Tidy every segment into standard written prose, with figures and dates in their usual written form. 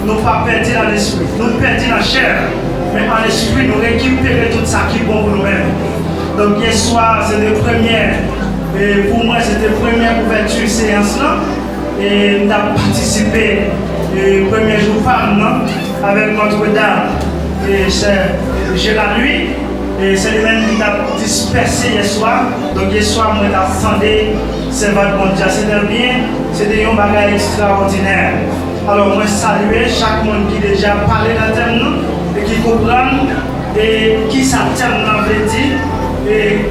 nous pas perdus dans l'esprit, nous perdus dans la chair, mais en l'esprit, nous récupérer tout ça qui est bon pour nous-mêmes. Donc, hier soir, c'était la première, et pour moi, c'était la première ouverture séance là, et nous avons participé le premier jour avec Notre-Dame, et j'ai la nuit. Et c'est lui-même qui t'a dispersé hier soir. Donc hier soir, moi, j'attendais, c'est votre bon Dieu. C'était bien, c'était un bagage extraordinaire. Alors moi, saluer chaque monde qui déjà parlé dans le thème et qui comprend et qui s'attend dans le dit et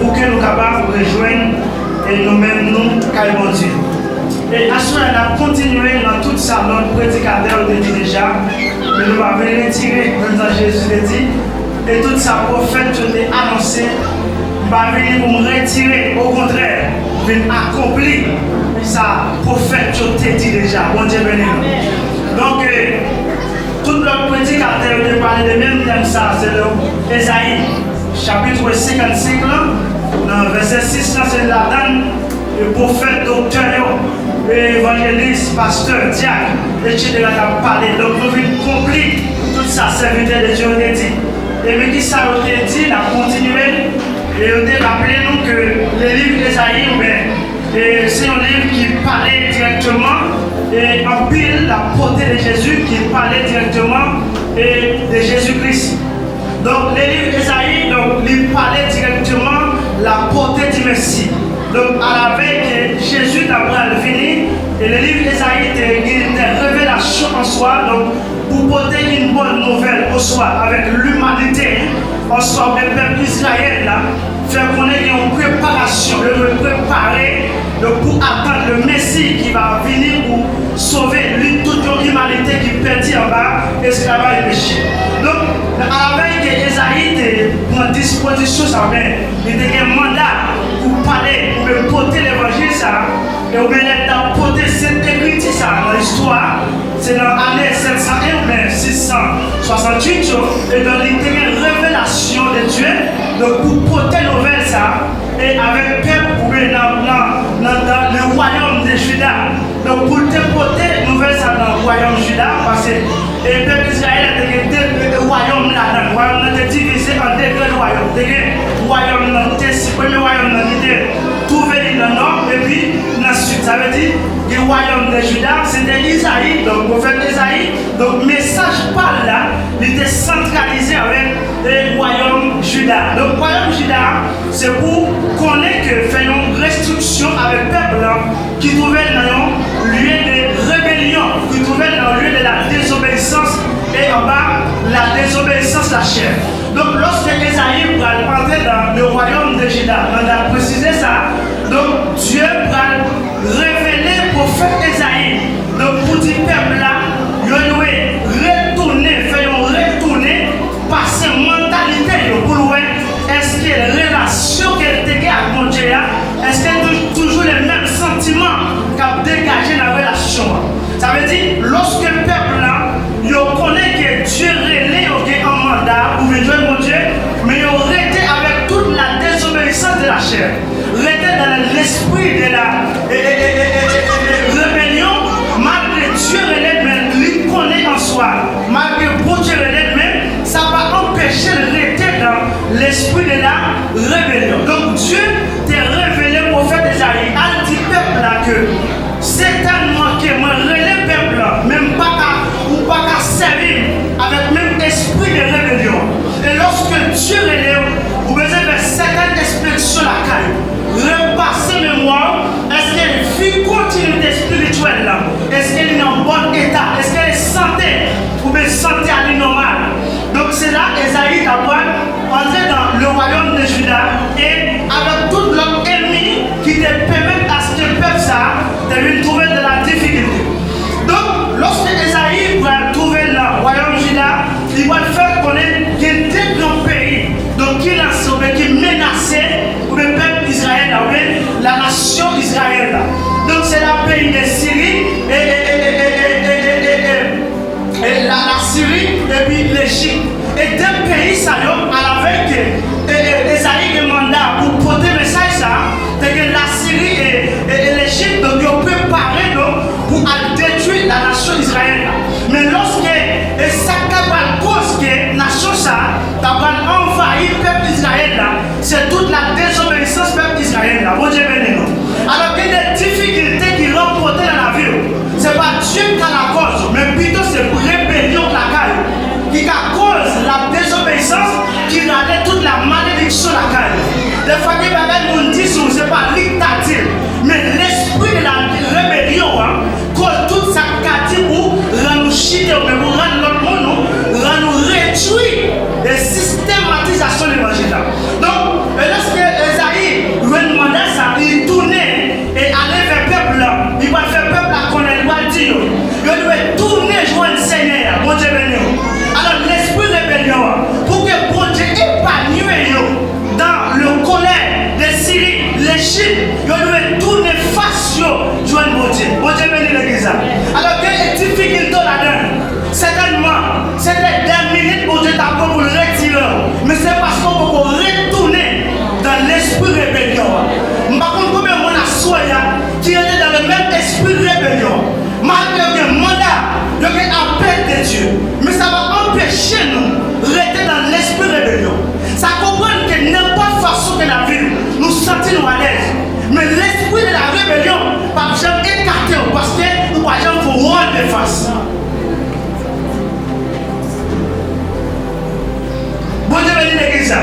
pour que nous capables de rejoindre et nous-mêmes, nous, car bon Dieu. Et à ce moment, on a continué dans tout ça, notre prédicateur le dit déjà, mais nous avons retiré, comme Jésus l'a dit. Et tout ça, prophète, je l'ai annoncé, je ne vais pas venir pour me retirer, au contraire, je vais accomplir ça, prophète, je t'ai dit déjà, bon Dieu béni. Donc, tout notre prédicateur de parler de même thème, ça, c'est Ésaïe, chapitre 55, dans verset 6, c'est la donne, le prophète, docteur, évangéliste, pasteur, diacre, etc. a parlé. Donc, nous venons accomplir tout ça, serviteur de Dieu, on a dit. Et mais qui ça a dit, on a continué et on a rappelé nous que le livre d'Ésaïe, c'est un livre qui parlait directement et en pile la portée de Jésus qui parlait directement de Jésus-Christ. Donc le livre d'Ésaïe, il parlait directement la portée du Messie. Donc à la veille que Jésus d'Abraham venu, et le livre d'Ésaïe était une révélation en soi. Donc, pour porter une bonne nouvelle au soir avec l'humanité, en soi, le peuple Israël, faire connaître une préparation, le préparer pour attendre le Messie qui va venir pour sauver toute l'humanité qui perdit en bas, esclavage et péché. Donc, à la veille que Esaïe prend disposition, il était un mandat pour parler, pour porter l'évangile, et au bien d'apporter cette écriture dans l'histoire. C'est dans l'année 701, mais 668, et dans une révélation de Dieu, donc pour porter nouvelle ça, et avec peuple pour dans le royaume de Juda. Donc pour te porter nouvelle ça dans le royaume de Juda, parce que le peuple Israël a deux royaumes là, le royaume était divisé en deux grands royaumes. Le premier royaume qui était trouvé dans le nord, et puis dans le sud. Ça veut dire le royaume de Juda, c'était Isaïe, donc le prophète Isaïe. Donc le message par là, il était centralisé avec le royaume Juda. Donc le royaume Juda, c'est pour qu'on ait que fait une restriction avec le peuple qui trouvait dans un lieu de rébellion, qui trouvait dans le lieu de la désobéissance et en bas la désobéissance la chair. Donc lorsque Isaïe va entrer dans le royaume de Juda, on a précisé ça, donc Dieu va révéler au prophète Isaïe. Donc pour dire peuple là, il doit retourner, passer mentalité pour voir est-ce que la relation qu'elle dégage avec mon Dieu, est-ce qu'elle a toujours les mêmes sentiments qu'a dégagé la relation. Ça veut dire lorsque le peuple là, il connaît que Dieu relève un mandat pour venir mon Dieu, mais il arrêté avec toute la désobéissance de la chair, arrêté dans l'esprit de la rébellion, malgré Dieu relève même, il connaît en soi, malgré Dieu relève même, ça va empêcher de rester dans l'esprit de la rébellion. Donc Dieu t'a révélé au prophète Isaïe, à dit peuple là que certainement que moi relève peuple là, même pas qu'à servir avec même esprit de rébellion. Et lorsque Dieu relève, vous besoin faire certaines inspections la caille, repasser mémoire, est-ce qu'elle vit continuité spirituelle là, est-ce qu'elle est en bon état, est-ce qu'elle est santé, ou bien santé à l'innormal. Donc c'est là Esaïe d'abord entrer dans le royaume de Juda et avec tout l'homme ennemi qui te permet à ce que le peuple ça de trouver de la difficulté. Donc lorsque Esaïe va trouver le royaume de Juda, il va le faire connaître qu'il y a deux grands pays donc qui menaçaient pour le peuple Israël, la nation Israël. Donc c'est le pays de Syrie et la Syrie et puis l'Égypte. Et deux pays, ça à la veille que Esaïe demanda pour porter le message, c'est que la Syrie et l'Égypte, donc ils ont préparé pour détruire la nation israélienne. ça, tu as envahi le peuple d'Israël là. C'est toute la désobéissance du peuple d'Israël là. Bon Dieu béni nous. Alors qu'il y a des difficultés qui remportent dans la vie. Ce n'est pas Dieu qui a la cause, mais plutôt c'est pour rébellion de la caille. Qui a cause la désobéissance, qui râlait toute la malédiction de la caille. Des fois que nous disons, ce n'est pas l'ictative, mais l'esprit de la rébellion cause toute sa cative pour nous chiter, mais pour rendre notre monde, nous réduire les systématisations de l'évangile. Donc, lorsque Esaïe lui demandait ça, il tournait et allait vers le peuple là. Il va faire peuple à connaître, il va dire. Il doit tourner, joindre le Seigneur. Bon Dieu béni. Alors, l'esprit rébellion, pour que bon Dieu épanouisse dans le colère, les Syrie, l'Égypte, il doit tourner face à joindre bon Dieu. Bon Dieu béni l'église. Alors, quelle difficulté là-dedans? Certainement, c'était des minutes pour Dieu d'abord pour le retirer. Mais c'est parce qu'on peut retourner dans l'esprit rébellion. Par contre, combien de monde a soigné qui était dans le même esprit rébellion? Malgré le mandat, le appel de Dieu. Mais ça va empêcher nous de rester dans l'esprit rébellion. Ça comprend que n'importe façon que la vie nous sentons à l'aise. Mais l'esprit de la rébellion, par exemple, écarté parce que nous, par exemple, il faut rendre de face. Bon Dieu béni l'église.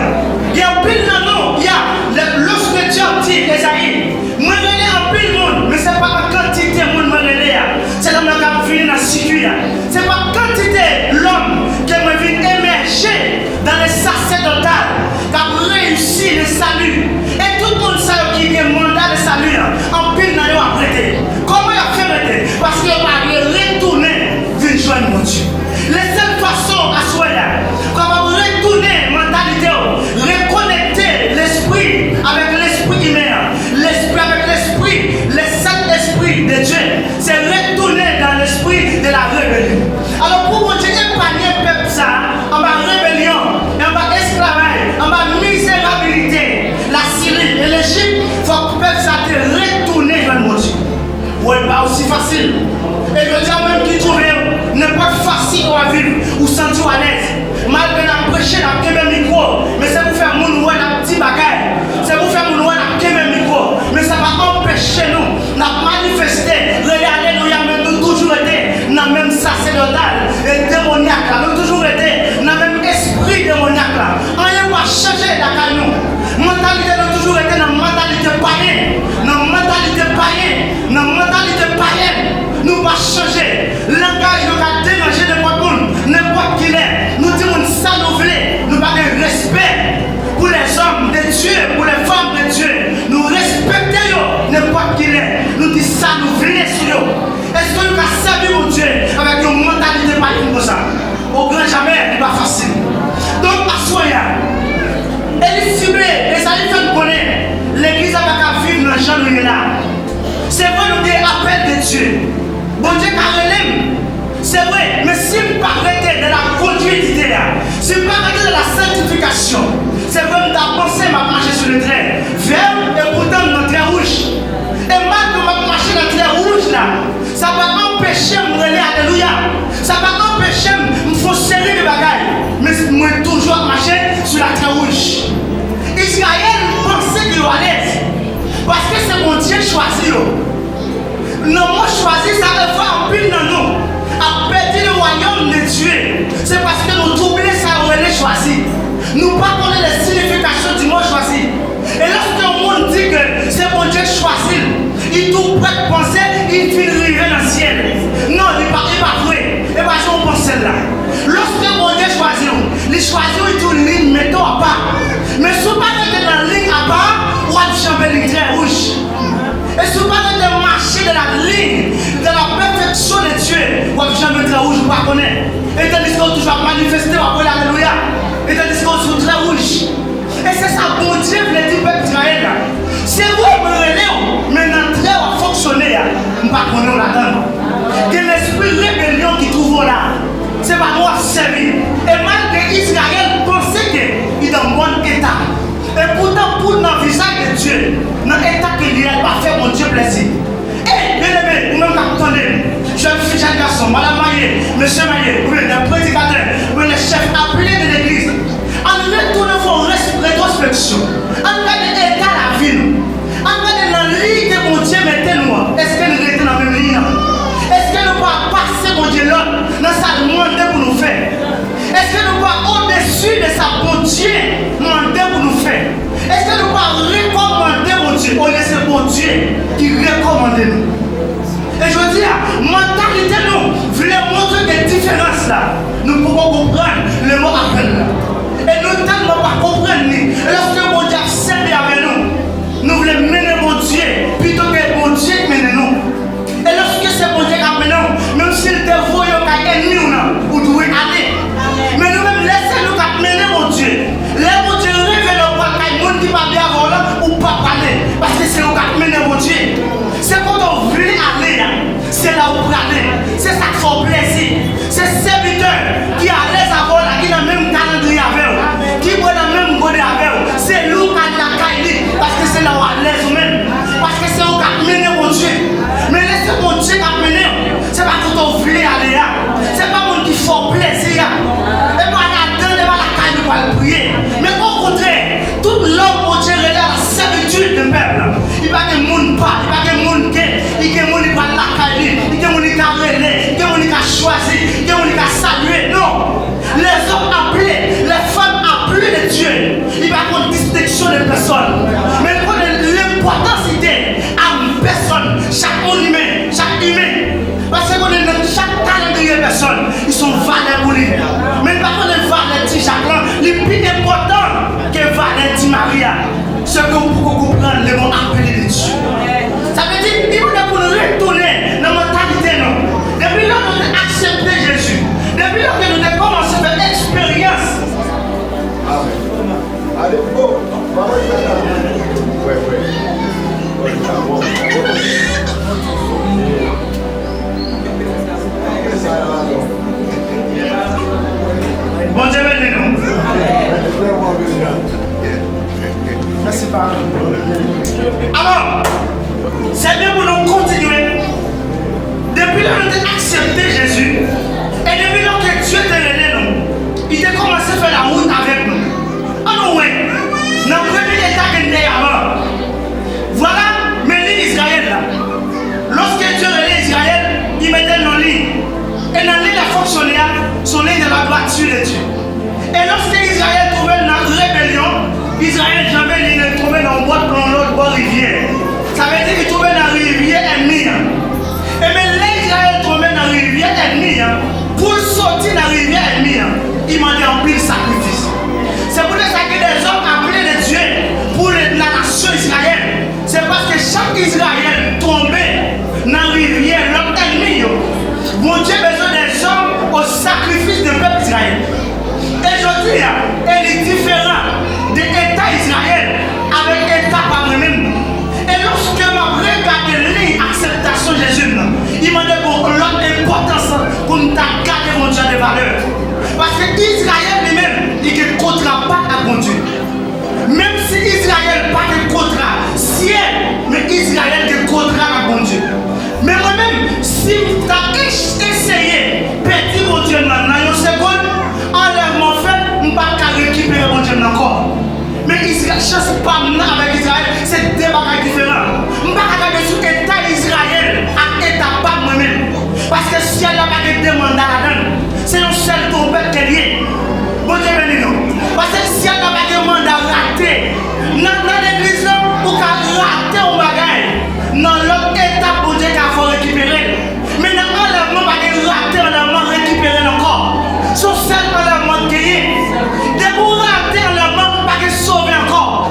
Il y a un pile dans nous. Il y a lorsque Dieu dit Esaïe, moi je l'ai en pile monde, mais ce n'est pas en quantité de monde que je l'ai. C'est l'homme qui a fini dans le circuit. Ce n'est pas en quantité l'homme qui a émerger dans les sacerdotales, qui a réussi le salut. Et tout le monde sait qu'il y a un mandat de salut. En pile dans nous apprêté. Comment il a fait arrêter? Parce qu'il va retourner vers joindre mon Dieu. Les seules façons à soigner, comment retourner mentalité, reconnecter l'esprit avec l'esprit humain, l'esprit avec l'esprit, le Saint-Esprit de Dieu, c'est retourner dans l'esprit de la rébellion. Alors pour mon Dieu épargner le peuple ça, en bas rébellion, en bas esclavage, en bas misérabilité, la Syrie et l'Égypte, il faut que le peuple ça te retourner vers mon Dieu. Oui, pas aussi facile. Et le diable même qui trouve n'est pas facile à vivre ou sentir à l'aise. Malgré la prêcher, la quémé micro, mais c'est pour faire mon oué la petite bagaille. C'est pour faire mon oué la quémé micro. Mais ça va empêcher nous de manifester. Alléluia, mais nous toujours été dans le même sacerdotal et démoniaque là. Nous toujours été dans le même esprit démoniaque là. Rien va changer la caillou. Mentalité, nous toujours été dans la mentalité païenne. Dans la mentalité païenne. Dans la mentalité païenne. Nous va changer. Langage nous va déranger n'importe où, n'importe qui est. Nous disons ça nous voulons. Nous avons un respect pour les hommes de Dieu, pour les femmes de Dieu. Nous respectons n'importe qui est. Nous disons ça nous voulons sur eux. Est-ce que nous avons servi mon Dieu avec une mentalité païenne comme ça? Au grand jamais, ce n'est pas facile. Donc, à soya, elle est ciblée, et ça lui fait connaître. L'église a pas vivre dans le genre où il est là. C'est vrai, nous avons appel de Dieu. Bon Dieu, c'est vrai, mais si nous ne pas arrêter de la conduite idéale, si nous ne pas arrêter de la sanctification, c'est vrai, nous avons pensé à marcher sur le trait vert et pourtant dans le trait rouge. Et malgré que je marcher dans le trait rouge là, ça va empêcher de me relayer, alléluia. Ça va empêcher de me faire serrer les bagailles. Mais moi, toujours marcher sur la trait rouge. Israël pensait qu'il allait à l'aise. Parce que c'est mon Dieu choisi. Non, moi choisi, ça me fait en pile dans nous. À perdre le royaume de Dieu. C'est parce que nous troublons ça, on est choisi. Nous ne connaissons pas les significations du mot choisi. Et lorsque le monde dit que c'est mon Dieu choisi, il tout prêt de penser, il finit arriver dans le ciel. Non, il n'est pas vrai. Et parce qu'on pense là. Lorsque mon Dieu choisit, les choisit, il tourne ligne, mettons à part. Mais si vous pas dans la ligne à part, on va chamber les traits rouges. Et si vous pas de marcher de la ligne, de la perfection de Dieu, on va chamber les traits rouges, vous ne connaissez pas. Et tandis qu'on toujours manifester, on va alléluia. Et tandis qu'on se traits rouges. Et c'est ça, bon Dieu, voulait dire peuple d'Israël. C'est vous qui me relèvez, mais notre trait va fonctionner. Nous ne connaissons pas là-dedans. Que l'esprit rébellion qui trouve là, c'est pas moi servir. Et malgré Israël pensait qu'il est dans un bon état. Et pourtant, pour le visage de Dieu, dans l'état qu'il est, va faire mon Dieu plaisir. Et bien aimé, vous-même qui attendez, jeune fille, jeune garçon, madame mariée, monsieur marié, ou bien les prédicateurs, ou bien les chefs appelés de l'église, mesure de sa bonté, mandé pour nous faire. Est-ce que nous pas recommander mon Dieu? On est ce bon Dieu qui recommande nous. Et je veux dire, mentalité nous voulait montrer des différences là. Nous pouvons comprendre le mot appel là. Et nous ne tellement pas comprendre. Et lorsque mon Dieu a servi avec nous, nous voulons mener mon Dieu plutôt que mon Dieu qui mène nous. Et lorsque c'est mon Dieu qui a mené nous, même s'il te voit qu'il y a un ennemi, vous devez aller. Mais nous-mêmes, laissez-nous mener mon Dieu. Là, mon Dieu révèle au pas qu'il y a un monde qui va bien avoir ou pas parler. Parce que c'est nous qui mener mon Dieu. C'est quand on veut aller, c'est là où on peut aller. C'est ça qui fait plaisir. C'est serviteur qui a l'aise à voir, qui a le même calendrier avec vous, qui voit le même bonnet avec vous. C'est nous qui a la caille, parce que c'est là où on a l'aise même. Parce que c'est nous qui a mené mon Dieu. Mais laissez mon Dieu qui a mené. C'est pas quand on veut aller. C'est pas mon qui fait plaisir. Et pas la donne, et pas la caille pour le prier. Mais au contraire, tout l'homme mon Dieu regarde la servitude du peuple. Il va que le monde parle, il va que le monde guette, il va que le monde parle la caille, il va que le monde relais, il va que le monde choisi, il va que le monde saluer. Non! Les hommes appelés, les femmes appelées de Dieu, il va y avoir une distinction de personnes. Mais l'importance c'est à une personne, chaque humain. Parce que dans chaque calendrier de personnes, ils sont valeurs pour lui. Mais par contre, les valeurs de Jacques, les plus importants que valeurs de Maria, ce que vous pouvez comprendre, les mots appelés de Dieu. Ça veut dire qu'il faut nous retourner dans la mentalité. Depuis là, nous avons accepté Jésus. Depuis là, nous avons commencé à faire l'expérience. Allez, go. Bon Dieu, bénis-nous. Merci, Père. Alors, c'est bien pour nous continuer. Depuis là, nous avons accepté Jésus. Et depuis là que Dieu t'a aidé nous, il a commencé à faire la route avec nous. Alors, ouais, dans le premier état qu'il était avant, voilà, mais l'île Israël là. Lorsque Dieu relève Israël, il mettait dans l'île. Et dans l'île, la fonctionné, son île de la droiture de Dieu. Et lorsque Israël trouvait dans la rébellion, Israël jamais il trouvait dans le bois dans l'autre bord rivière. Ça veut dire qu'il trouvait dans la rivière ennemie. Et mais là, Israël trouvait dans la rivière ennemie. Pour sortir de la rivière ennemie, il m'a rempli le sacrifice. C'est pour ça que les hommes appelés de Dieu pour la nation Israël. C'est parce que chaque Israël tombait dans la rivière, l'homme ennemi. Mon Dieu a besoin des hommes au sacrifice du peuple Israël. Et je dis, elle est différente de l'État Israël avec l'État par lui-même. Et lorsque je regarde l'acceptation de Jésus, il m'a dit pour l'autre importance pour nous garder mon Dieu de valeur. Parce que Israël lui-même, il ne contrat pas à mon Dieu. Même si Israël n'a pas de contrat, ciel, mais Israël a de contrat à mon Dieu. Mais moi-même, si tu as essayé de perdre mon Dieu dans une seconde, enlèvement fait, je ne peux pas récupérer mon Dieu encore. Mais Israël, je ne sais pas avec Israël, c'est deux bagages différents. Je ne peux pas regarder sur l'État Israël à l'État pas moi-même. Parce que si elle n'a pas de demande à la donne, c'est un seul tombé qui est lié. Bon Dieu béni nous. Parce que si elle n'a pas de demande à rater, dans l'église, pour qu'elle rate au bagage, dans l'autre étape, pour Dieu qu'il faut récupérer. Mais dans l'enlèvement, pas de rater, enlèvement, récupérer encore. Son seul enlèvement qui est. De pour rater enlèvement, pas de sauver encore.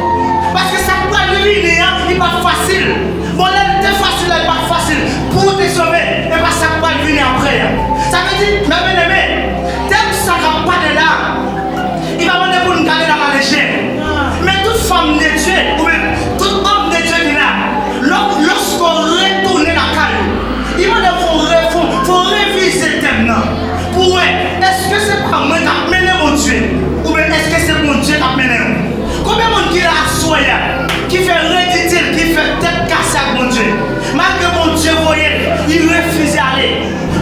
Parce que ça peut lui, il n'est pas facile. Bon, là, c'est facile, il n'est pas facile. Pour te sauver, et pas ça peut venir après. Ça veut dire, mais bien-aimé, tel que ça ne va pas de là, il va demander pour nous garder dans la légère. Mais toute femme de Dieu, ou même tout homme de Dieu qui est là, lorsqu'on retourne la caille, il va faut réviser le thème. Pour est-ce que c'est pas moi qui a mené mon Dieu? Ou bien est-ce que c'est mon Dieu qui a mené? Combien de monde qui l'a assoyé, qui fait redire, qui fait tête cassée avec mon Dieu? Malgré mon Dieu voyait, il refuse d'aller.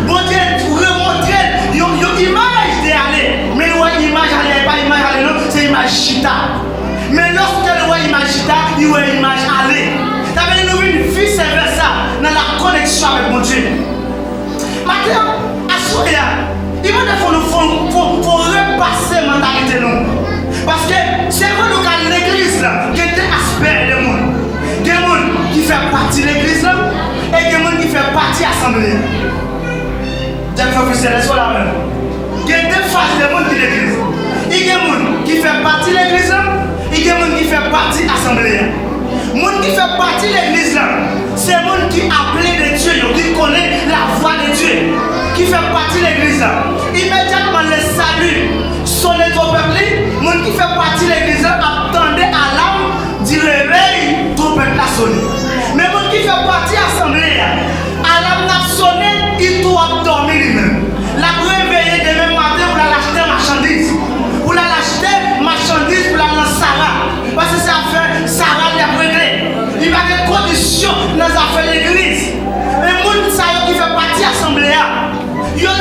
Mon Dieu remontrer une image d'aller. Mais le image d'aller, pas image d'aller, non, c'est image chita. Mais lorsque le voit image chita, il voit image aller. Ça veut dire nous vice versa dans la connexion avec mon Dieu. Maintenant, assoyé, il faut repasser la mentalité nous. céleste la même. Il y a deux phases de monde qui l'église. Il y a des gens qui font partie de l'église, il y a des gens qui font partie de l'assemblée. Les gens qui font partie de l'église, c'est les gens qui appellent de Dieu, qui connaissent la voix de Dieu, qui font partie de l'église. Immédiatement, le salut sonne au peuple. Les gens qui font partie de l'église attendaient à l'âme du réveil, tout le peuple a sonné. Mais les gens qui font partie de l'assemblée, à l'âme n'a sonné, il doit dormir lui-même. La réveiller demain matin pour l'acheter marchandise. Pour l'acheter marchandise pour la lancer Sarah. Parce que ça fait Sarah l'a réglé. Il va y avoir des conditions dans les affaires de l'église. Et les gens qui font partie de l'assemblée, ils sont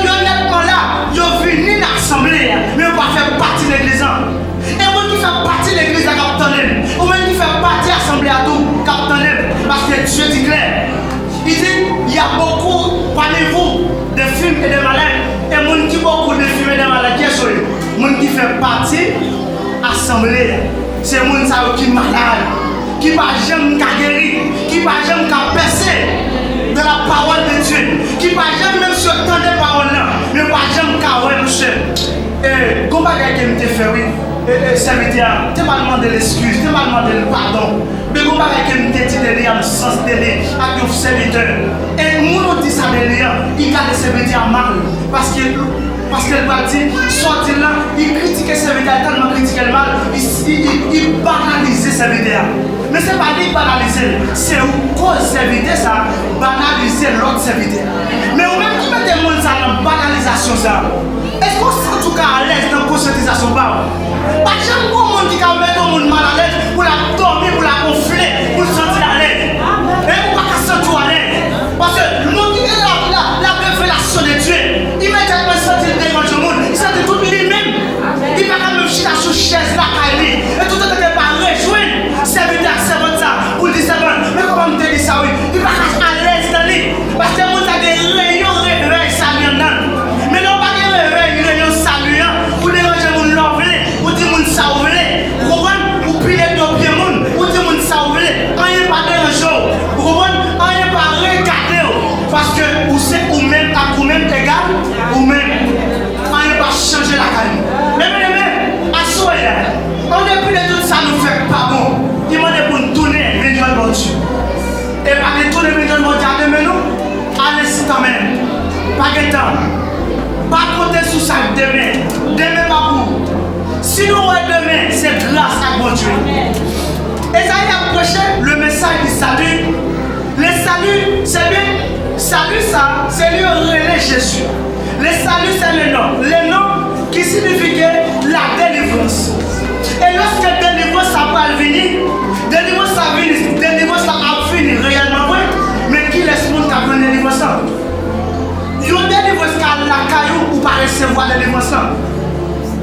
là, ils sont venus dans l'assemblée, mais ils ne vont pas faire partie de l'église. Et les gens qui font partie de l'église, ils sont ou même qui font partie de l'assemblée à tout, parce que Dieu dit clair. Il dit, il y a beaucoup parmi vous de films et de malades. Et les gens qui beaucoup de films et de malades, qui sont les gens qui font partie de l'assemblée. C'est les gens qui sont malades, qui ne sont jamais guéris, qui ne sont jamais percés de la parole de Dieu, qui ne sont jamais même sur le temps de parole là, mais ne sont jamais carrés, monsieur. Et comment est-ce que tu fais, oui? Serviteur, tu m'as demandé l'excuse, tu m'as demandé le pardon. Mais comment est-ce que tu as dit le sens de l'île avec ton serviteur? Et nous dit ça de l'île, il a des serviteurs mal. Parce qu'elle va dire, sortir là, il critique le serviteur, tellement critique le mal, il banalise le serviteur. Mais ce n'est pas lui banaliser, c'est où cause serviteur ça, banaliser l'autre serviteur. Mais au même qui met des mots dans la banalisation ça, est-ce qu'on sent en tout cas à l'aise dans la conscientisation? Pas jamais pour monde qui a mettre le monde mal à l'aise, pour la dormir, pour la gonfler, pour se sentir à l'aise. Et pour pas se sentir à l'aise. Parce que le monde qui est la révélation de Dieu, immédiatement il sentit le dérange au monde, il sentit tout lui-même. Il va quand même chier sur chaise là, et tout le temps il va rejoindre serviteur, servante ça, pour dire servante. Mais comment on te dit ça, oui? Il va rester à l'aise dans lui. Parce que le monde a des réunions, réveil, salut en dedans. Mais non, pas des réunions, salut, pour déranger mon love, pour dire mon sauver, pour prier de pied monde, pour dire mon sauver, quand il pas déranger, pour rien pas regarder, parce que vous savez, ou même à vous-même égal, ou même, rien pas changer la carrière. Mais, à soi, on est plus de tout ça, nous fait pas bon. Il m'a dit pour nous tourner, mais Dieu est bon Dieu. Et pas de tourner, mais Dieu est bon Dieu, mais nous, allez-y quand même, pas de temps. Pas compter sur ça demain. Demain, pas vous. Si nous voyons demain, c'est grâce à mon Dieu. Esaïe a prêché le message du salut. Le salut, c'est bien. Salut, ça, c'est lui relais Jésus. Le salut, c'est le nom. Le nom qui signifie la délivrance. Et lorsque délivrance, ça va venir, délivrance, ça va venir, délivrance, ça va venir réellement, oui. Mais qui laisse le monde qui a besoin de délivrance? Il y a une délivrance qui a la caillou ou pas recevoir la délivrance.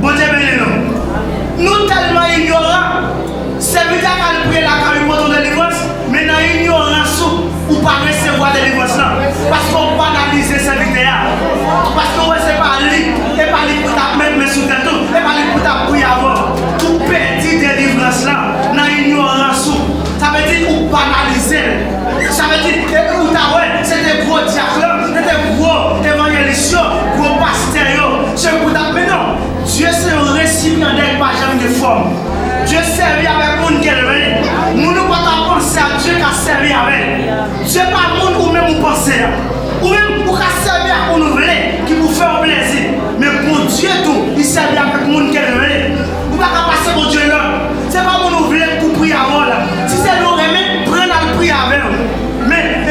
Bon Dieu, béni nous. Nous tellement ignorants, c'est bien qu'elle prie la caillou pour ton délivrance, mais nous ignorance ou pas recevoir la délivrance. Parce qu'on banalise ces serviteurs. Parce qu'on ne sait pas lui, et pas lui pour ta mettre sous tête, et pas lui pour ta prier avant. Tout petit délivrance là, nous ignorance. Ça veut dire ou banaliser. Ça veut dire ou ta ouais, c'est des gros diacres, c'est des gros évangélistes, gros pasteurs. C'est pour ta mais non. Dieu c'est un récipiendaire pas jamais de forme. Dieu servi avec monde qui est levé. Nous ne pouvons pas penser à Dieu qui a servi avec. Dieu pas monde ou même vous pensez. Ou même pour servir à nous qui vous fait plaisir. Mais pour Dieu tout, il servi avec monde qui est levé. Vous ne pouvez pas passer pour Dieu là. Ce n'est pas pour nous pour prier avant là. Si c'est nous remettre, prenez la prière avec nous. Mais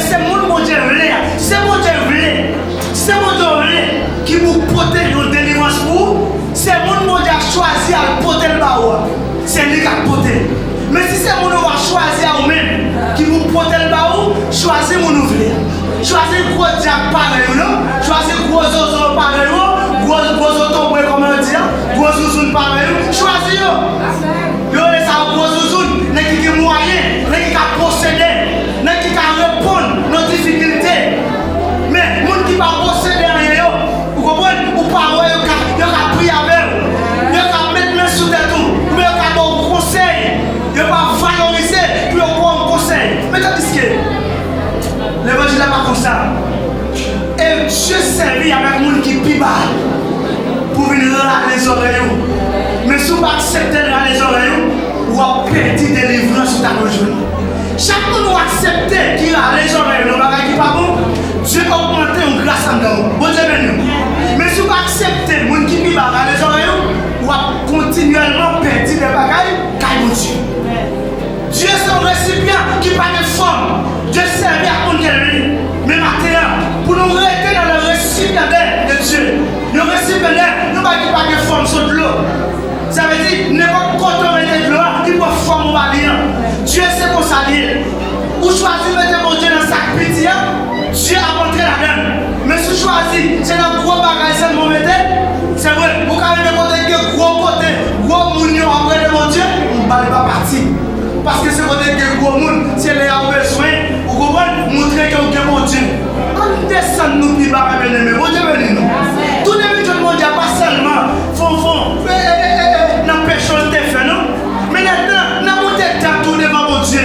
c'est mon Dieu voulait. C'est mon Dieu voulait. C'est mon Dieu voulait qui vous protège de délivrance pour. C'est mon Dieu a choisi à porter le bas. C'est lui qui a porté. Mais si c'est mon Dieu a choisi à vous-même qui vous protège le bas, choisissez mon ouvrier. Choisissez gros diable pareil, non? Choisissez gros oiseaux pareil, gros autos comme on dit, gros zouzounes pareil. Choisissez-le. Yo, ça gros zouzounes, qui est moyen, qui a procédé, qui a répondre nos difficultés. Mais les gens qui ne pas procéder à rien, vous comprenez? Ou pas, ils ont pris avec vous. Ils ont mettre main sous tête tout. Ils ont donné un conseil. Ils n'ont pas valorisé pour avoir un conseil. Mais tandis que l'évangile n'est pas comme ça. Et Dieu servit avec les gens qui piment pour venir à les oreilles. Mais si vous acceptez à les oreilles, vous avez perdu délivrance sur ta rejointe. Chaque fois que vous acceptez qu'il a les oreilles, nous ne qui pas bon, Dieu a augmenté une grâce en nous. Bon Dieu béni. Mais si vous acceptez les gens qui piment à les oreilles, vous avez continuellement perdu des bagailles, car mon Dieu. Dieu c'est un récipient qui n'a pas de forme. Dieu servait à mon Dieu. Mais maintenant, pour nous rester dans le récipiendaire de Dieu, le récipiendaire, nous n'avons pas de forme sur de l'eau. Ça veut dire, n'importe quoi on met de l'eau, il peut former un lien. Dieu c'est pour ça lier. Ou choisir de mettre mon Dieu dans sa petit, Dieu a montré la donne. Mais si choisir, c'est dans le gros bagage, c'est mon métier. C'est vrai, vous avez des côtés qui gros côté, gros mounion après de mon Dieu, on ne va pas partir. Parce que c'est côté que gros monde, c'est les a besoin, vous comprenez, montrer que vous avez mon Dieu. On descend nous plus bas, bien aimé, bon Dieu béni nous. Tout le monde n'a pas seulement, n'empêche de faire, non? Mais maintenant, nous montons tout devant mon Dieu.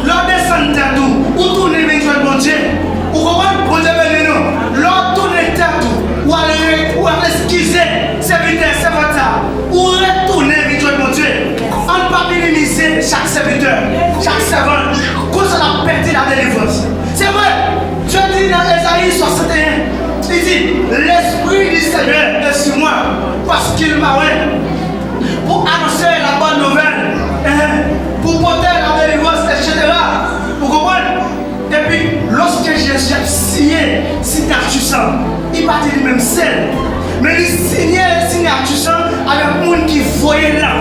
L'on descend tout, ou tourner vers mon Dieu. Vous comprenez, bon Dieu béni nous. L'on tourne tout, ou aller excuser, serviteur, serviteur, ou retourner vers mon Dieu. On ne peut pas minimiser chaque serviteur, chaque servant, quand on a perdu la délivrance. C'est vrai, Dieu dit dans Ésaïe 61, il dit, l'Esprit du Seigneur est sur moi, parce qu'il m'a oint pour annoncer la bonne nouvelle, pour porter la délivrance, etc. Vous comprenez? Et puis, lorsque j'ai signé signature, il ne pas dit même seul, mais il signait signature avec le monde qui voyait là.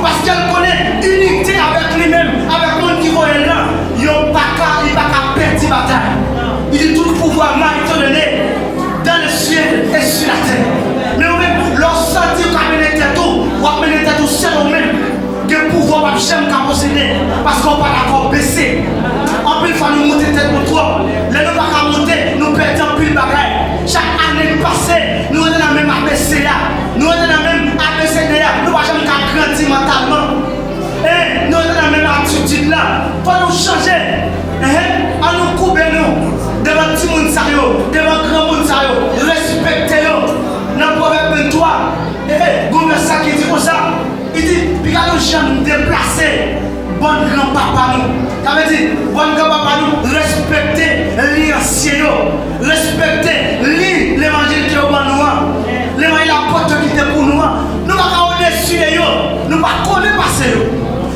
Parce qu'elle connaît unité avec lui-même, avec le monde qui voyait là. Il n'y a pas qu'à perdre la bataille. Il dit tout le pouvoir m'a été donné dans le ciel et sur la terre. Mais même, lorsque vous avez tout, vous avez tout seul vous-même, que le pouvoir va jamais posséder. Parce qu'on ne va pas d'accord baisser. En plus, il faut nous monter tête pour toi. Là, nous ne pouvons pas monter, nous perdons plus de bagaille. Chaque année passée, nous sommes dans la même ABC là. Nous sommes dans la même ABCD là. Nous ne pouvons jamais grandir mentalement. Nous sommes dans la même attitude là. Il faut nous changer. À nous couper nous. Devant tout le monde sérieux. Devant le grand monde sérieux. Respectez-le. Dans le proverbe 23. Gouverneur ça qui dit comme ça. Il dit, puis quand nous sommes déplacés. Bon grand-papa nous. Ça veut dire, bon grand-papa nous, respectez les anciens, respectez l'évangile qui est au bas nous, l'évangile la porte qui était pour nous. Nous ne pouvons pas au-dessus de eux, nous ne pouvons pas connaître passer.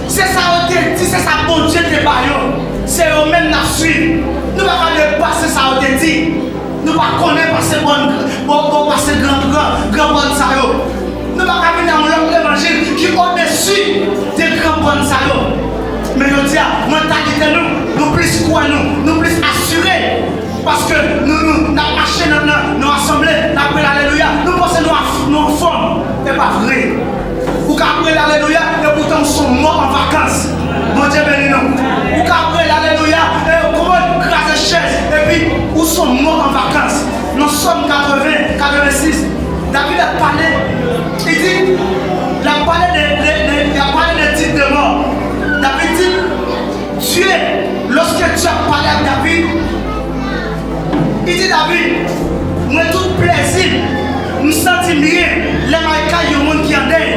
C'est ça qui dit, c'est ça bon Dieu qui est par eux. C'est eux-mêmes qui suivent. Nous ne pouvons pas dépasser ça qui dit. Nous ne pouvons pas connaître passer passer grand bon ça. Nous ne pouvons pas venir dans l'autre évangile qui est au-dessus des grands bonnes salauds. Mais je dis, mentalité nous plus quoi nous plus assurés. Parce que nous avons marché dans nos assemblées, nous avons pris l'alléluia, nous pensons nous en forme. Ce n'est pas vrai. Vous avez pris l'alléluia et pourtant nous sommes morts en vacances. Mon Dieu béni nous. Vous avez pris l'alléluia et vous avez grâce à chaise. Et puis, nous sommes morts en vacances. Nous sommes 80, 86. David a parlé, il dit, il a parlé de titre de mort. David dit, Dieu, lorsque tu as parlé à David, il dit David, moi tout plaisir, nous sentons mieux les maïkas du monde qui en deuil,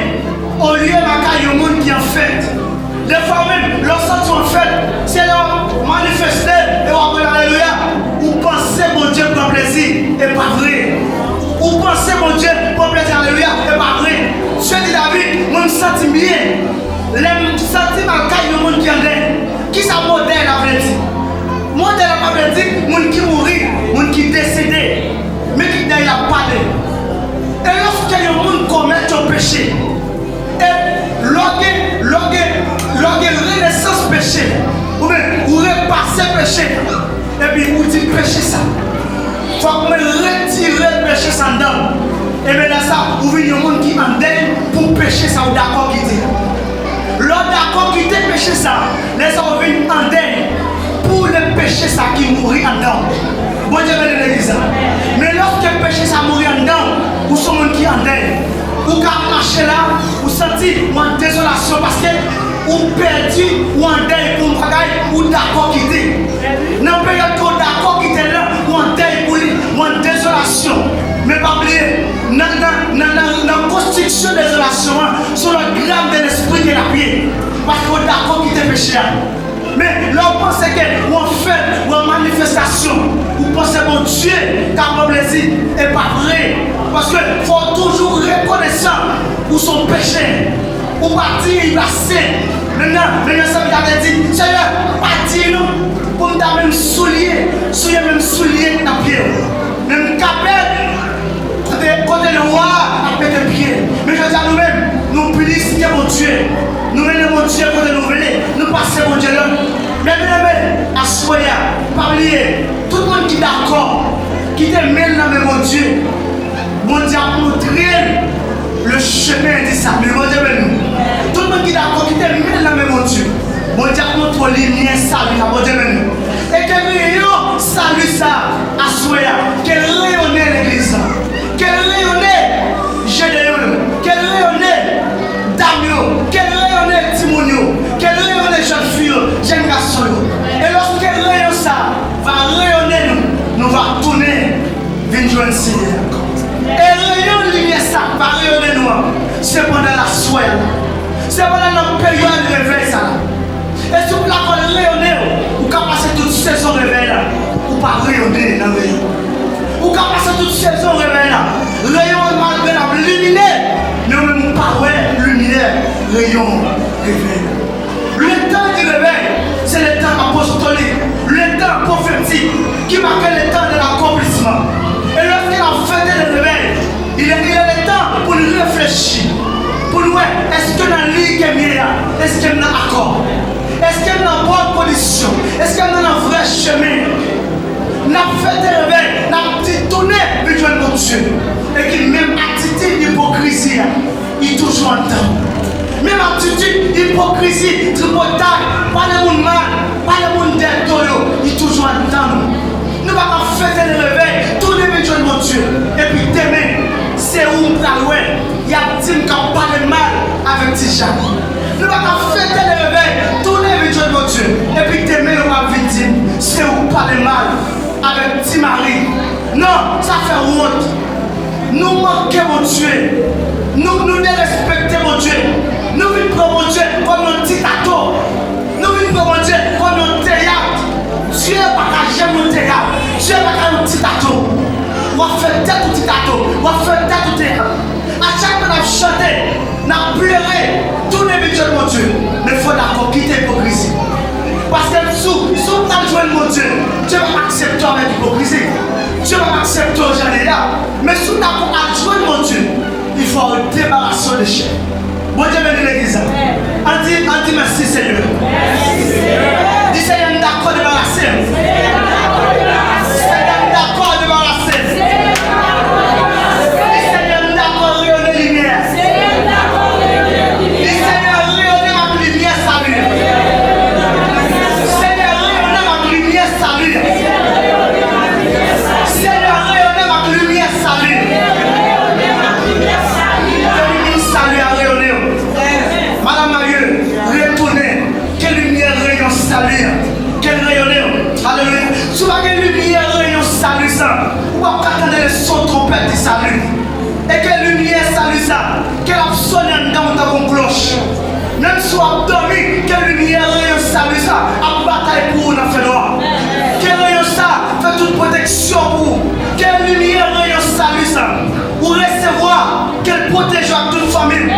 au lieu de maïkas du monde qui en fête. Des fois même, lorsque tu en fête, c'est leur manifester et on appelle alléluia. Ou pensez mon Dieu pour plaisir, et pas vrai. Ou pensez mon Dieu pour plaisir, alléluia, et pas vrai. Dieu dit David, moi je me sens bien. Les sentiments du monde qui en deuil, qui ça modèle a vrai dit? Modèle a pas dit, monde qui mourit, monde qui décédé, mais qui n'a pas parlé. Et lorsque le monde commet un péché, et lorsque renaissance péché, ou bien vous repassez péché, et puis vous dites péché ça. Il faut que vous retirez le péché sans dedans. Et bien dans ça, vous voyez un monde qui en deuil pour péché ça, ou d'accord qui dit. L'autre d'accord qui dit péché ça, les gens viennent en deuil pour le péché ça qui mourit en dedans. Bon Dieu bénit l'église. Mais lorsque le péché ça mourit en dedans, vous sommes un monde qui en deuil. Vous marchez là, vous sentez une désolation parce que vous perdu ou en deuil pour un bagage ou d'accord quitter. Dans la période où d'accord quitter là, ou en deuil pour lui, une désolation. Mais pas oublier, dans la construction des désolation, sur le gramme de l'esprit qui est la pied. Parce qu'on est d'accord qui est péché. Mais l'on pense que ou en fait, ou en manifestation, ou pensez mon Dieu, car mon plaisir n'est pas vrai. Parce qu'il faut toujours reconnaissant pour son péché. Ou pas dire il va c'est. Maintenant, ça veut dire, Seigneur, pas dire nous, pour nous même soulier dans le pied. Même capable, côté le roi, à péter le pied. Mais je dis à nous-mêmes, nous punissons mon Dieu. Nous venons mon Dieu côté nous venons, nous passons mon Dieu là. Mais bien, à soya, parmi tout le monde qui est d'accord, qui te mêle dans mon Dieu, mon Dieu a montré le chemin de salut. Mon Dieu, tout le monde qui est d'accord, qui te mêle dans mon Dieu, mon Dieu a montré la lumière salut. Mon Dieu, et que rayon salut ça, à soya, qu'elle rayonnait l'église, qu'elle rayonnait Gédéon, qu'elle rayonnait Damio, qu'elle rayonnait Timonio, qu'elle rayonnait jeune fille, jeune garçon. Et lorsqu'elle rayon ça, va rayonner nous va tourner, venir joindre Seigneur. Et rayon lumière ça, va rayonner nous. C'est pendant la soirée, c'est pendant la période de réveil ça. Et si vous l'avez rayonné, vous pouvez passer toute saison de réveil là, vous ne pouvez pas rayonner dans le rayon. Vous pouvez passer toute saison de réveil là, rayon malgré la lumière, mais on ne peut pas lumière, rayon, réveil. Le temps du réveil, c'est le temps apostolique, le temps prophétique qui marque le temps de l'accomplissement. Et lorsqu'il a fait le réveil, il a le temps pour nous réfléchir, pour nous voir est-ce que dans la ligne est meilleure, est-ce qu'il y a un accord, est-ce qu'il y a une bonne position, est-ce qu'il y a un vrai chemin. N'a fait le réveil, n'a dit tourner, mais Dieu mon Dieu. Et qui même attitude d'hypocrisie, il toujours en temps. Même attitude d'hypocrisie, tripotage, pas de monde mal, pas de monde d'être, il toujours en temps. Nous ne pouvons pas faire le réveil, tourner, mais Dieu mon Dieu. Et puis demain, c'est où on va loin. Il y a un petit qui parle mal avec Tisha. Nous ne pouvons pas faire le réveil, tourner, mais Dieu mon Dieu. Et puis demain, on va victime, c'est où on parle mal avec petit mari. Non, ça fait honte. Nous manquons mon Dieu. Nous dérespectons mon Dieu. Nous vivons pour mon Dieu comme un dictateur. Nous vivons pour mon Dieu comme un théâtre. Dieu n'a pas qu'à j'aime un théâtre. Dieu n'a pas qu'à un dictateur. On va faire tête au dictateur. On va faire tête au théâtre. À chaque fois qu'on a chanté, on a pleuré. Tout les Dieu mon Dieu. Mais il faut d'abord quitter l'hypocrisie. Parce que sous ta joie mon Dieu, Dieu va m'accepter avec l'hypocrisie. Dieu va m'accepter aujourd'hui là. Mais sous ta joie mon Dieu, il faut débarrasser des déchets. Bon Dieu bénit l'église. On dit merci Seigneur. Dis Seigneur, nous d'accord débarrasser. Seigneur, nous d'accord débarrasser. Dis Seigneur, nous d'accord rayonner lumière. Dis Seigneur, rayonner ma lumière salut. Seigneur, rayonner ma lumière salut. Seigneur, rayonner ma lumière salut. Salut à rayonner. Madame Marie, retournez. Quelle lumière rayon salut. Quelle rayonner. Alléluia. Sous la lumière rayon salut ça. Ou pas attendre le son trompette du salut. Et quelle lumière salut ça. Quelle a sonné dans mon cloche. Même si on a dormi, quelle lumière rayon salut ça. En bataille pour nous fait noir. Quel rayon ça fait toute protection pour vous. Quelle lumière rayon salut ça. Pour recevoir, qu'elle protège à toute famille.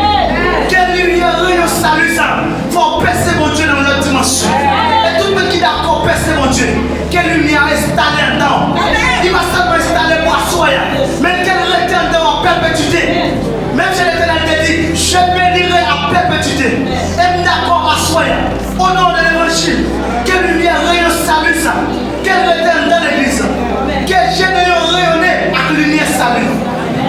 Quelle lumière rayon salut ça. Faut percer mon Dieu dans notre dimension. Et tout le monde qui est d'accord, percer mon Dieu. Quelle lumière installée dedans. Il va seulement installer pour assoyer. Même qu'elle reste dedans en perpétuité. Même si l'Éternel dit, je bénirai à perpétuité. Et d'accord assoyer. Au nom de l'évangile. Quelle lumière rayon salut ça. Quelle reste dans l'église. Quel général rayonné avec lumière salut.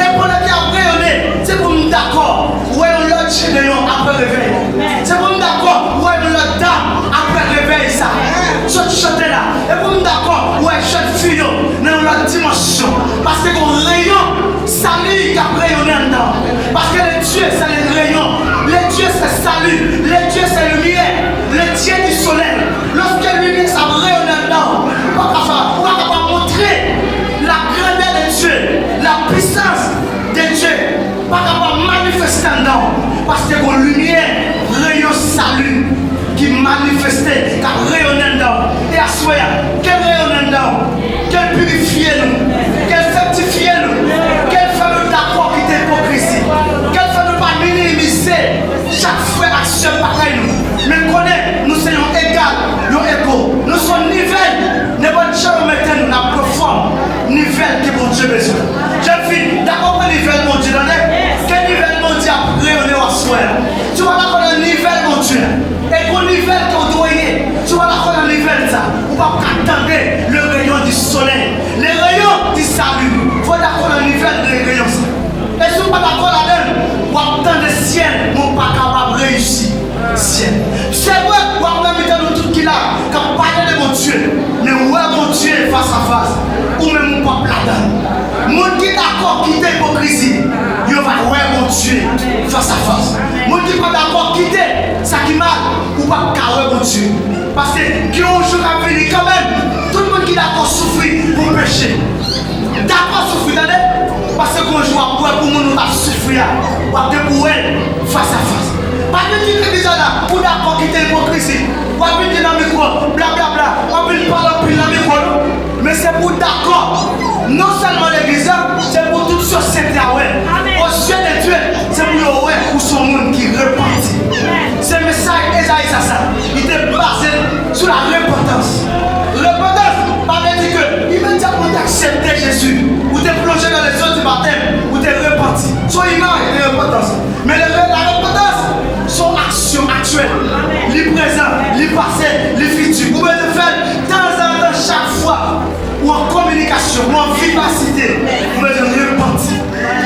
Et pour le cas rayonné, c'est pour nous d'accord. Ouais, on l'a général après réveil. C'est pour nous d'accord. Ouais, on l'a dame après réveil ça. Je chante là. Et pour nous d'accord. Ouais, jeune fille dans la dimension. Parce que mon rayon, salut qui a rayonné dedans. Parce que les dieux, c'est les rayons. Les dieux, c'est salut. Les dieux, c'est lumière. Les dieux du soleil. Lorsque la lumière, ça rayonne dedans. On va pas montrer la grandeur descendant parce que la lumière, rayon salut qui manifestait, qui a rayonné dedans. Et à soi, qu'elle rayonne dedans, qu'elle purifie nous, qu'elle sanctifie nous, qu'elle fait nous d'accord qui est hypocrisie, qu'elle fait nous pas minimiser chaque frère action pareil nous. Mais connaît, nous sommes égal, nous égaux, nous sommes nivelles, ne pas jamais mettre nous dans la forme, nivelle que mon Dieu besoin. Jeune fille, d'accord que nivelle mon Dieu, quel nivelle mon Dieu a rayonné en soi? Tu vois là qu'on a nivelle mon Dieu. Et qu'on nivelle qu'on doit y, tu vois là qu'on a nivelle ça. On va attendre le rayon du soleil, les rayons du salut. Il faut d'accord qu'on a nivelle les rayons ça. Et si on pas d'accord là-dedans, on va attendre le ciel, on pas capable de réussir. Ciel. C'est vrai, on va mettre nous tout qui là, quand parler de mon Dieu, mais ouais mon Dieu face à face, ou même mon peuple là-dedans. Mon qui est d'accord quitter l'hypocrisie, il va ouais mon Dieu face à face. Mon qui n'est pas d'accord quitter ça qui mal, ou pas ouais mon Dieu. Parce que qui ont jour à venir quand même, tout le monde qui est d'accord souffrir pour pécher. D'accord souffrir, parce que quand je vois pour nous souffrir, on va pour elle face à face. Pas de dire que là, pour d'accord quitter l'hypocrisie. On va venir dans le micro, blablabla, on va venir parler dans le micro, mais c'est pour d'accord. Non seulement l'église, c'est pour toute société. Au ciel de Dieu, c'est pour ouais, pour son monde qui repentit. Ce message, Esaïe ça, il est basé sur la repentance. Repentance, ça veut dire que immédiatement tu acceptes Jésus, ou tu es plongé dans les eaux du baptême, ou tu es repenti. Soit image de repentance. Mais la repentance, son action actuelle, les présents, les passés, les futurs. Vous pouvez le faire de temps en temps, chaque fois, ou en communication, ou en vivacité, vous pouvez le repentir.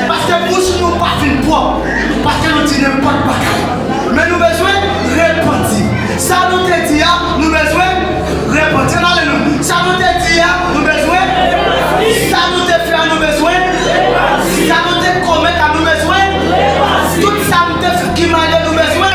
Parce que nous ne sommes pas une poids, parce que nous disons pas de bagaille. Mais nous avons besoin de repentir. Ça nous dit, nous avons besoin de repentir. Ça nous dit, nous avons besoin. Ça nous fait, nous avons besoin. Ça nous commettre, nous avons besoin. Tout ça nous fait qui m'a nous besoin.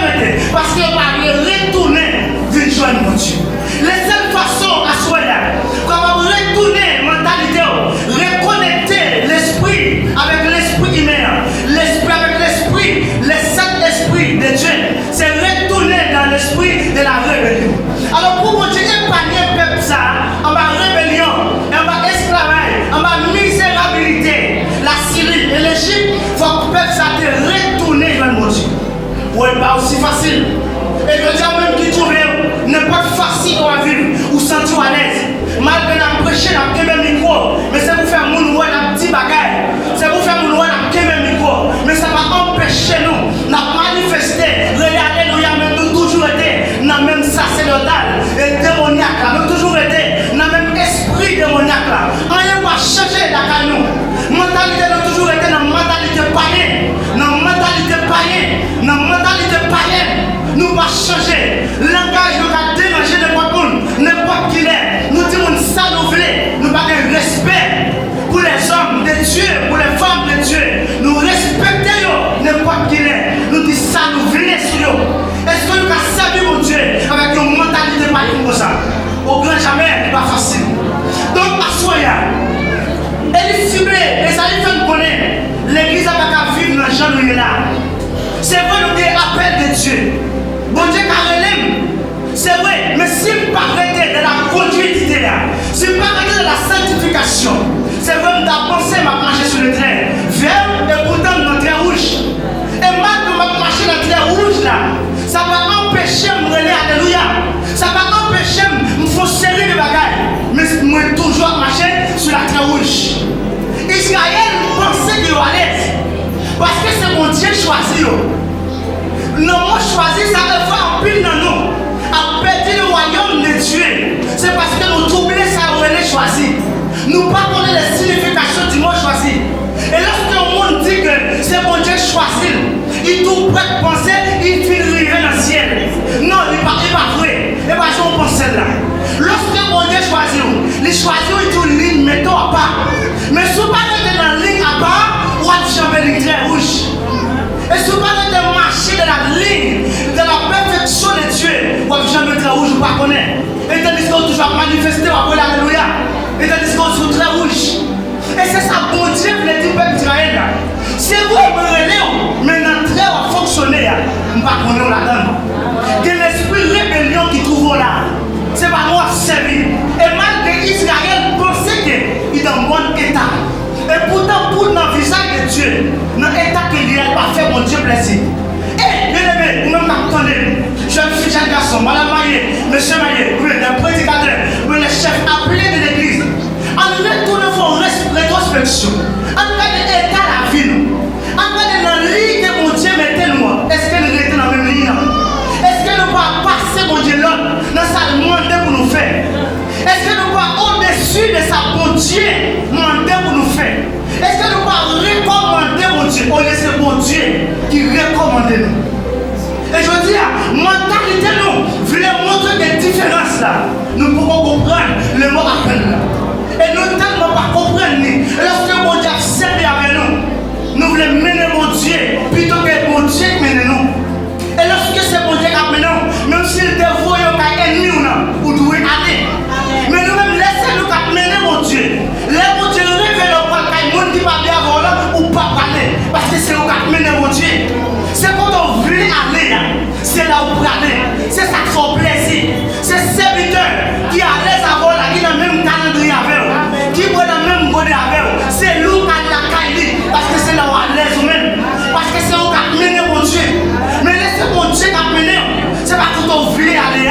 Parce que va retourner d'une joie mon Dieu. Les seules façons à soi là, comment retourner mentalité, reconnecter l'esprit avec l'esprit humain, l'esprit avec l'esprit, les sept esprits de Dieu, c'est retourner dans l'esprit de la rébellion. Alors pour mon Dieu, épargner le peuple ça, en bas rébellion, en bas esclavage, en bas misérabilité, la Syrie et l'Égypte, il faut que le peuple ça te retourner vers mon Dieu. Oui, pas aussi facile. Et que Dieu même qui trouve n'est pas facile à vivre ou sentir à l'aise. Malgré la prêcher, la même micro, mais c'est pour faire mon oué la petite bagaille. C'est pour faire mon oué la même micro. Mais ça va empêcher nous de manifester. Alléluia, mais nous toujours été dans le même sacerdotal et démoniaque. Nous toujours été dans le même esprit démoniaque. Rien va changer dans nous. Mentalité, nous toujours été dans la mentalité païenne. Dans la mentalité païenne. Dans la mentalité païenne. Nous va changer. Langage nous va déranger n'importe qui. N'importe qui est. Nous disons ça nous voulons. Nous avons un respect pour les hommes de Dieu, pour les femmes de Dieu. Nous respectons n'importe qui est. Nous disons ça nous voulons sur eux. Est-ce que nous avons servi mon Dieu avec une mentalité païenne comme ça? Au grand jamais, ce n'est pas facile. Donc, à soi, elle est ciblée. Et ça lui fait nous connaître. L'église n'a pas qu'à vivre dans le genre là. C'est vrai, nous avons appel de Dieu. Bon Dieu, c'est vrai, mais si vous parlez de la conduite là, si vous parlez de la sanctification, c'est vrai, nous avons pensé à marcher sur le train vert et pourtant dans le train rouge. Et mal que je marcher dans le train rouge là, ça va empêcher de me relayer, alléluia. Ça va empêcher de me faire serrer les bagages. Mais moi, toujours marcher sur la train rouge. Israël pensait qu'il allait. Parce que c'est mon Dieu choisi. Nous avons choisi ça de faire en pile dans nous. À perdre le royaume de Dieu. C'est parce que nous troublons ça où elle est choisi. Nous pas connaissons les significations du mot choisi. Et lorsque le monde dit que c'est mon Dieu choisi, il tout prêt penser, il finit arriver dans le ciel. Non, il n'est pas vrai. Et pas si on pense là. Lorsque mon Dieu choisit, il choisit, il dit une ligne, mettons à part. Mais si vous parlez de la ligne à part, on va jamais une très rouge. Et si vous parlez de marcher de la ligne, de la perfection de Dieu, on va jamais très rouge, vous ne connaissez pas. Et tandis qu'on toujours manifesté, on va dire alléluia. Et tandis qu'on se très rouge. Et c'est ça, bon Dieu, le dit peuple d'Israël. C'est vous, mais dans très plaisir. Et bien aimé, vous même attendez, jeune fille, jeune garçon, madame Maillé, monsieur Maillé, vous êtes des prédicateurs, vous êtes les chefs appelés de l'église. En retournant vos rétrospection, en regardant l'état de la vie, en regardant dans la ligne que mon Dieu mettait moi, est-ce que nous restons dans la même ligne? Est-ce que nous pouvons passer mon Dieu là, dans sa demande pour nous faire? Est-ce que nous pouvons au-dessus de sa bon Dieu demander pour nous faire? Est-ce que nous pouvons recommander mon Dieu au lieu de ce bon Dieu qui recommande nous? Et je veux dire, mentalité nous, voulons montrer des différences là. Nous pouvons comprendre le mot appel là. Et nous ne tellement pas comprendre. Lorsque mon Dieu a servi avec nous, nous voulons mener mon Dieu plutôt que mon Dieu mène nous. Et lorsque c'est mon Dieu qui a mené nous, même s'il te voit comme ennemi ou doit aller. Mais nous-mêmes, laissez-nous mener mon Dieu. Laissez mon Dieu révéler au point qu'il y a des gens qui ne peuvent pas voler ou pas parler. Parce que c'est nous qui mener mon Dieu. C'est quand on veut aller, c'est là où on peut aller. C'est ça qui fait plaisir. C'est serviteur qui est à l'aise à voler, qui a le même calendrier avec vous, qui est dans le même bonnet avec vous. C'est lui qui a la caille, parce que c'est là où on est à l'aise vous-même. Parce que c'est nous qui mener mon Dieu. Mais laissez mon Dieu qui mener. C'est pas quand on veut aller.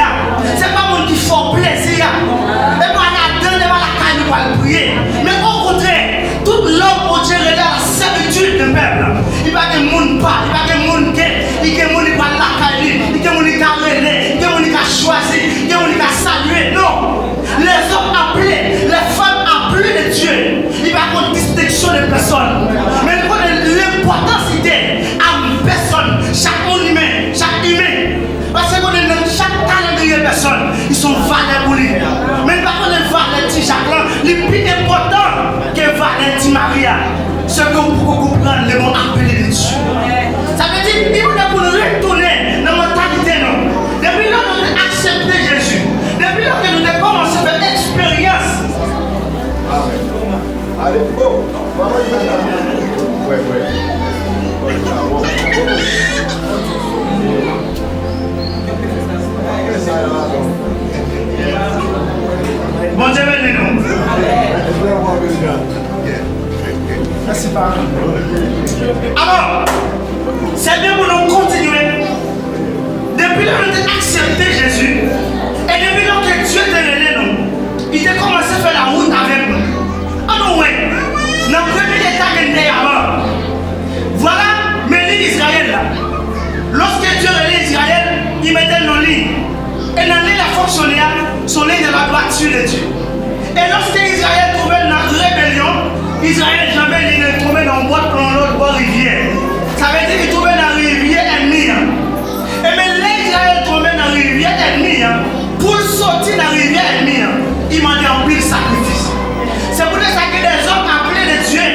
C'est pas mon qui fait plaisir. Et moi, on a la caille pour le prier. Mais au contraire, tout l'homme pour Dieu est à la servitude du peuple. Il va que monde pas, il va que monde qui, il que monde pas la caille, il que monde qui a relé, il que monde qui a choisi, il que monde qui a salué. Non, les hommes appelés, les femmes appelées de Dieu, il va avoir une distinction de personnes. Mais l'importance est à une personne, chaque humain, chaque humain. Parce que dans chaque calendrier de personnes, ils sont valeurs pour lui. Mais par contre, les valeurs de Jacques, le plus important que Valentin Maria, ce que vous pouvez comprendre, le mot appelé de Dieu. Ça veut dire qu'il faut pour nous retourner dans la mentalité. Depuis là, nous avons accepté Jésus. Depuis là, nous avons commencé à faire l'expérience. Allez, go. Bon Dieu béni nous. Merci Père. Alors, c'est bien pour nous continuer. Depuis là, nous avons accepté Jésus. Et depuis là que Dieu t'a donné nous, il a commencé à faire la route avec nous. Alors ouais, dans le premier état qu'il était avant, voilà mes lignes d'Israël là. Lorsque Dieu relève Israël, il mettait nos lignes. Et dans l'île a fonctionné, son ligne de la droiture de Dieu. Et lorsque Israël trouvait dans la rébellion, Israël jamais il trouvait dans le boîte dans l'autre bord rivière. Ça veut dire qu'il trouvait dans la rivière ennemie. Et mais là, Israël trouvait dans la rivière ennemie. Pour sortir de la rivière ennemie, il m'a dit en pile sacrifice. C'est pour ça que les hommes appelés de Dieu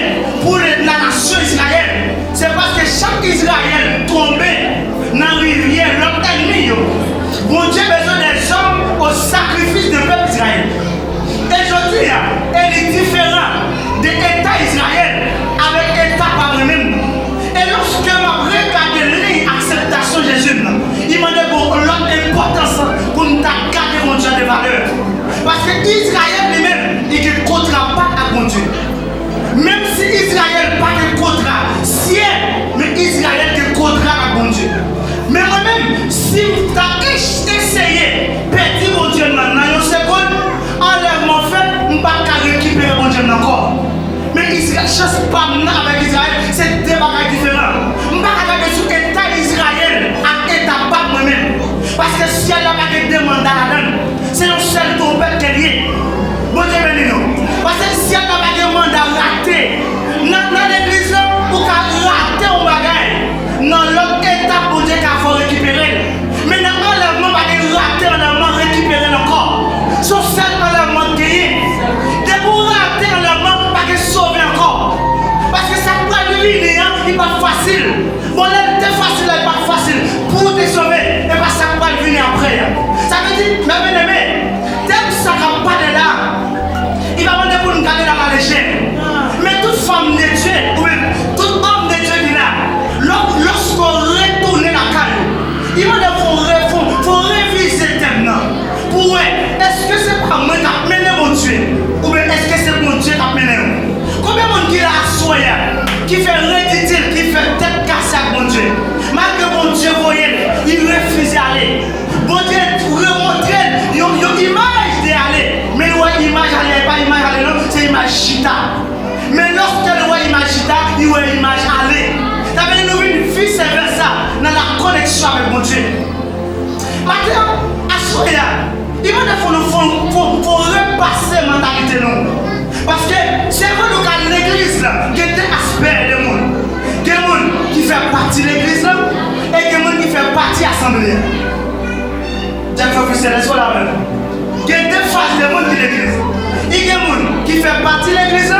pour la nation Israël. C'est parce que chaque Israël tombait dans la rivière, l'autre ennemi. Mon Dieu a besoin des hommes au sacrifice du peuple Israël. Et je dis, elle est différente de l'État Israël avec l'État par lui-même. Et lorsque je regarde l'acceptation de Jésus, il m'a dit pour l'importance pour nous garder mon Dieu de valeur. Parce que Israël lui-même, il ne comptera pas à mon Dieu. Même si Israël n'a pas de contrat, si mais Israël qui comptera à mon Dieu. Mais moi-même, si tu as essayé de perdre mon Dieu dans une seconde, enlèvement fait, je ne peux pas récupérer mon Dieu encore. Mais Israël, je ne sais pas avec Israël, c'est deux bagages différents. Je ne peux pas regarder sur l'État Israël à l'État pas moi-même. Parce que si elle n'a pas de demande à la donne, c'est le seul trompette qu'elle y est. Bon Dieu béni nous. Parce que si elle n'a pas de demande à rater, dans l'église là, pour qu'elle rate au bagage, dans l'autre étape, pour Dieu qu'il faut récupérer. Mais dans l'enlèvement, pas de rater, enlèvement, récupérer encore. Son seul enlèvement qui est. De pour rater enlèvement, pas de sauver encore. Parce que ça prend de l'idée, il n'est pas facile. Bon, là, c'est facile, il n'est pas facile. Pour te sauver, et pas ça va venir après. Ça veut dire, mais bien aimé, dès que ça ne va pas de là, il va demander pour nous garder dans la légère. Mais toute femme de Dieu, ou même tout homme de Dieu qui est là, lorsqu'on retourne la caille, il va faut réviser maintenant. Pour est-ce que c'est pas moi qui a mené mon Dieu, ou bien est-ce que c'est mon Dieu qui a mené nous? Combien de monde qui a assoyé, qui fait ridicule, qui fait tête cassée avec mon Dieu? connexion avec mon Dieu. Maintenant, à ce moment-là, il faut repasser la mentalité. Parce que c'est vrai que l'église, il y a des aspects de monde. Il y a des gens qui font partie de l'église et il y a des gens qui font partie de l'assemblée. J'ai fait que c'est la même. Il y a deux phases de monde qui l'église. Il y a des gens qui font partie de l'église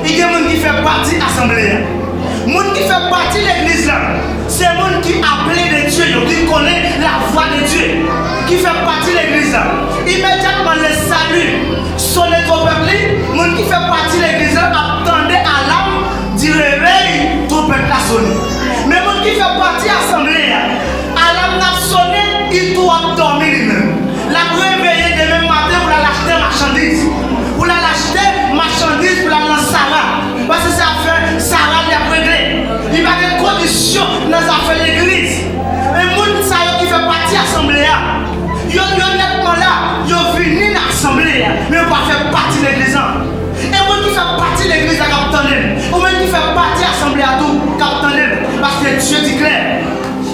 et il y a des gens qui font partie de l'assemblée. Les gens qui font partie de l'église, c'est les gens qui appellent de Dieu, qui connaissent la voix de Dieu, qui font partie de l'église. Immédiatement, le salut sonne au peuple. Les gens qui font partie de l'église attendaient à l'âme du réveil, tout peuple a sonné. Mais les gens qui font partie de l'assemblée, à l'âme n'a sonné, ils doivent dormir lui-même. La réveiller demain matin pour l'acheter marchandise. Pour l'acheter marchandise pour la lancer Sarah. Parce que ça fait Sarah l'a réglé. Il y a des conditions dans les affaires de l'église. Et les gens qui font partie de l'assemblée, ils sont nettement là, ils sont venus dans l'assemblée, mais ils ne font pas partie de l'église. Et les gens qui font partie de l'église, ils sont les gens qui font partie de l'assemblée, parce que Dieu dit clair.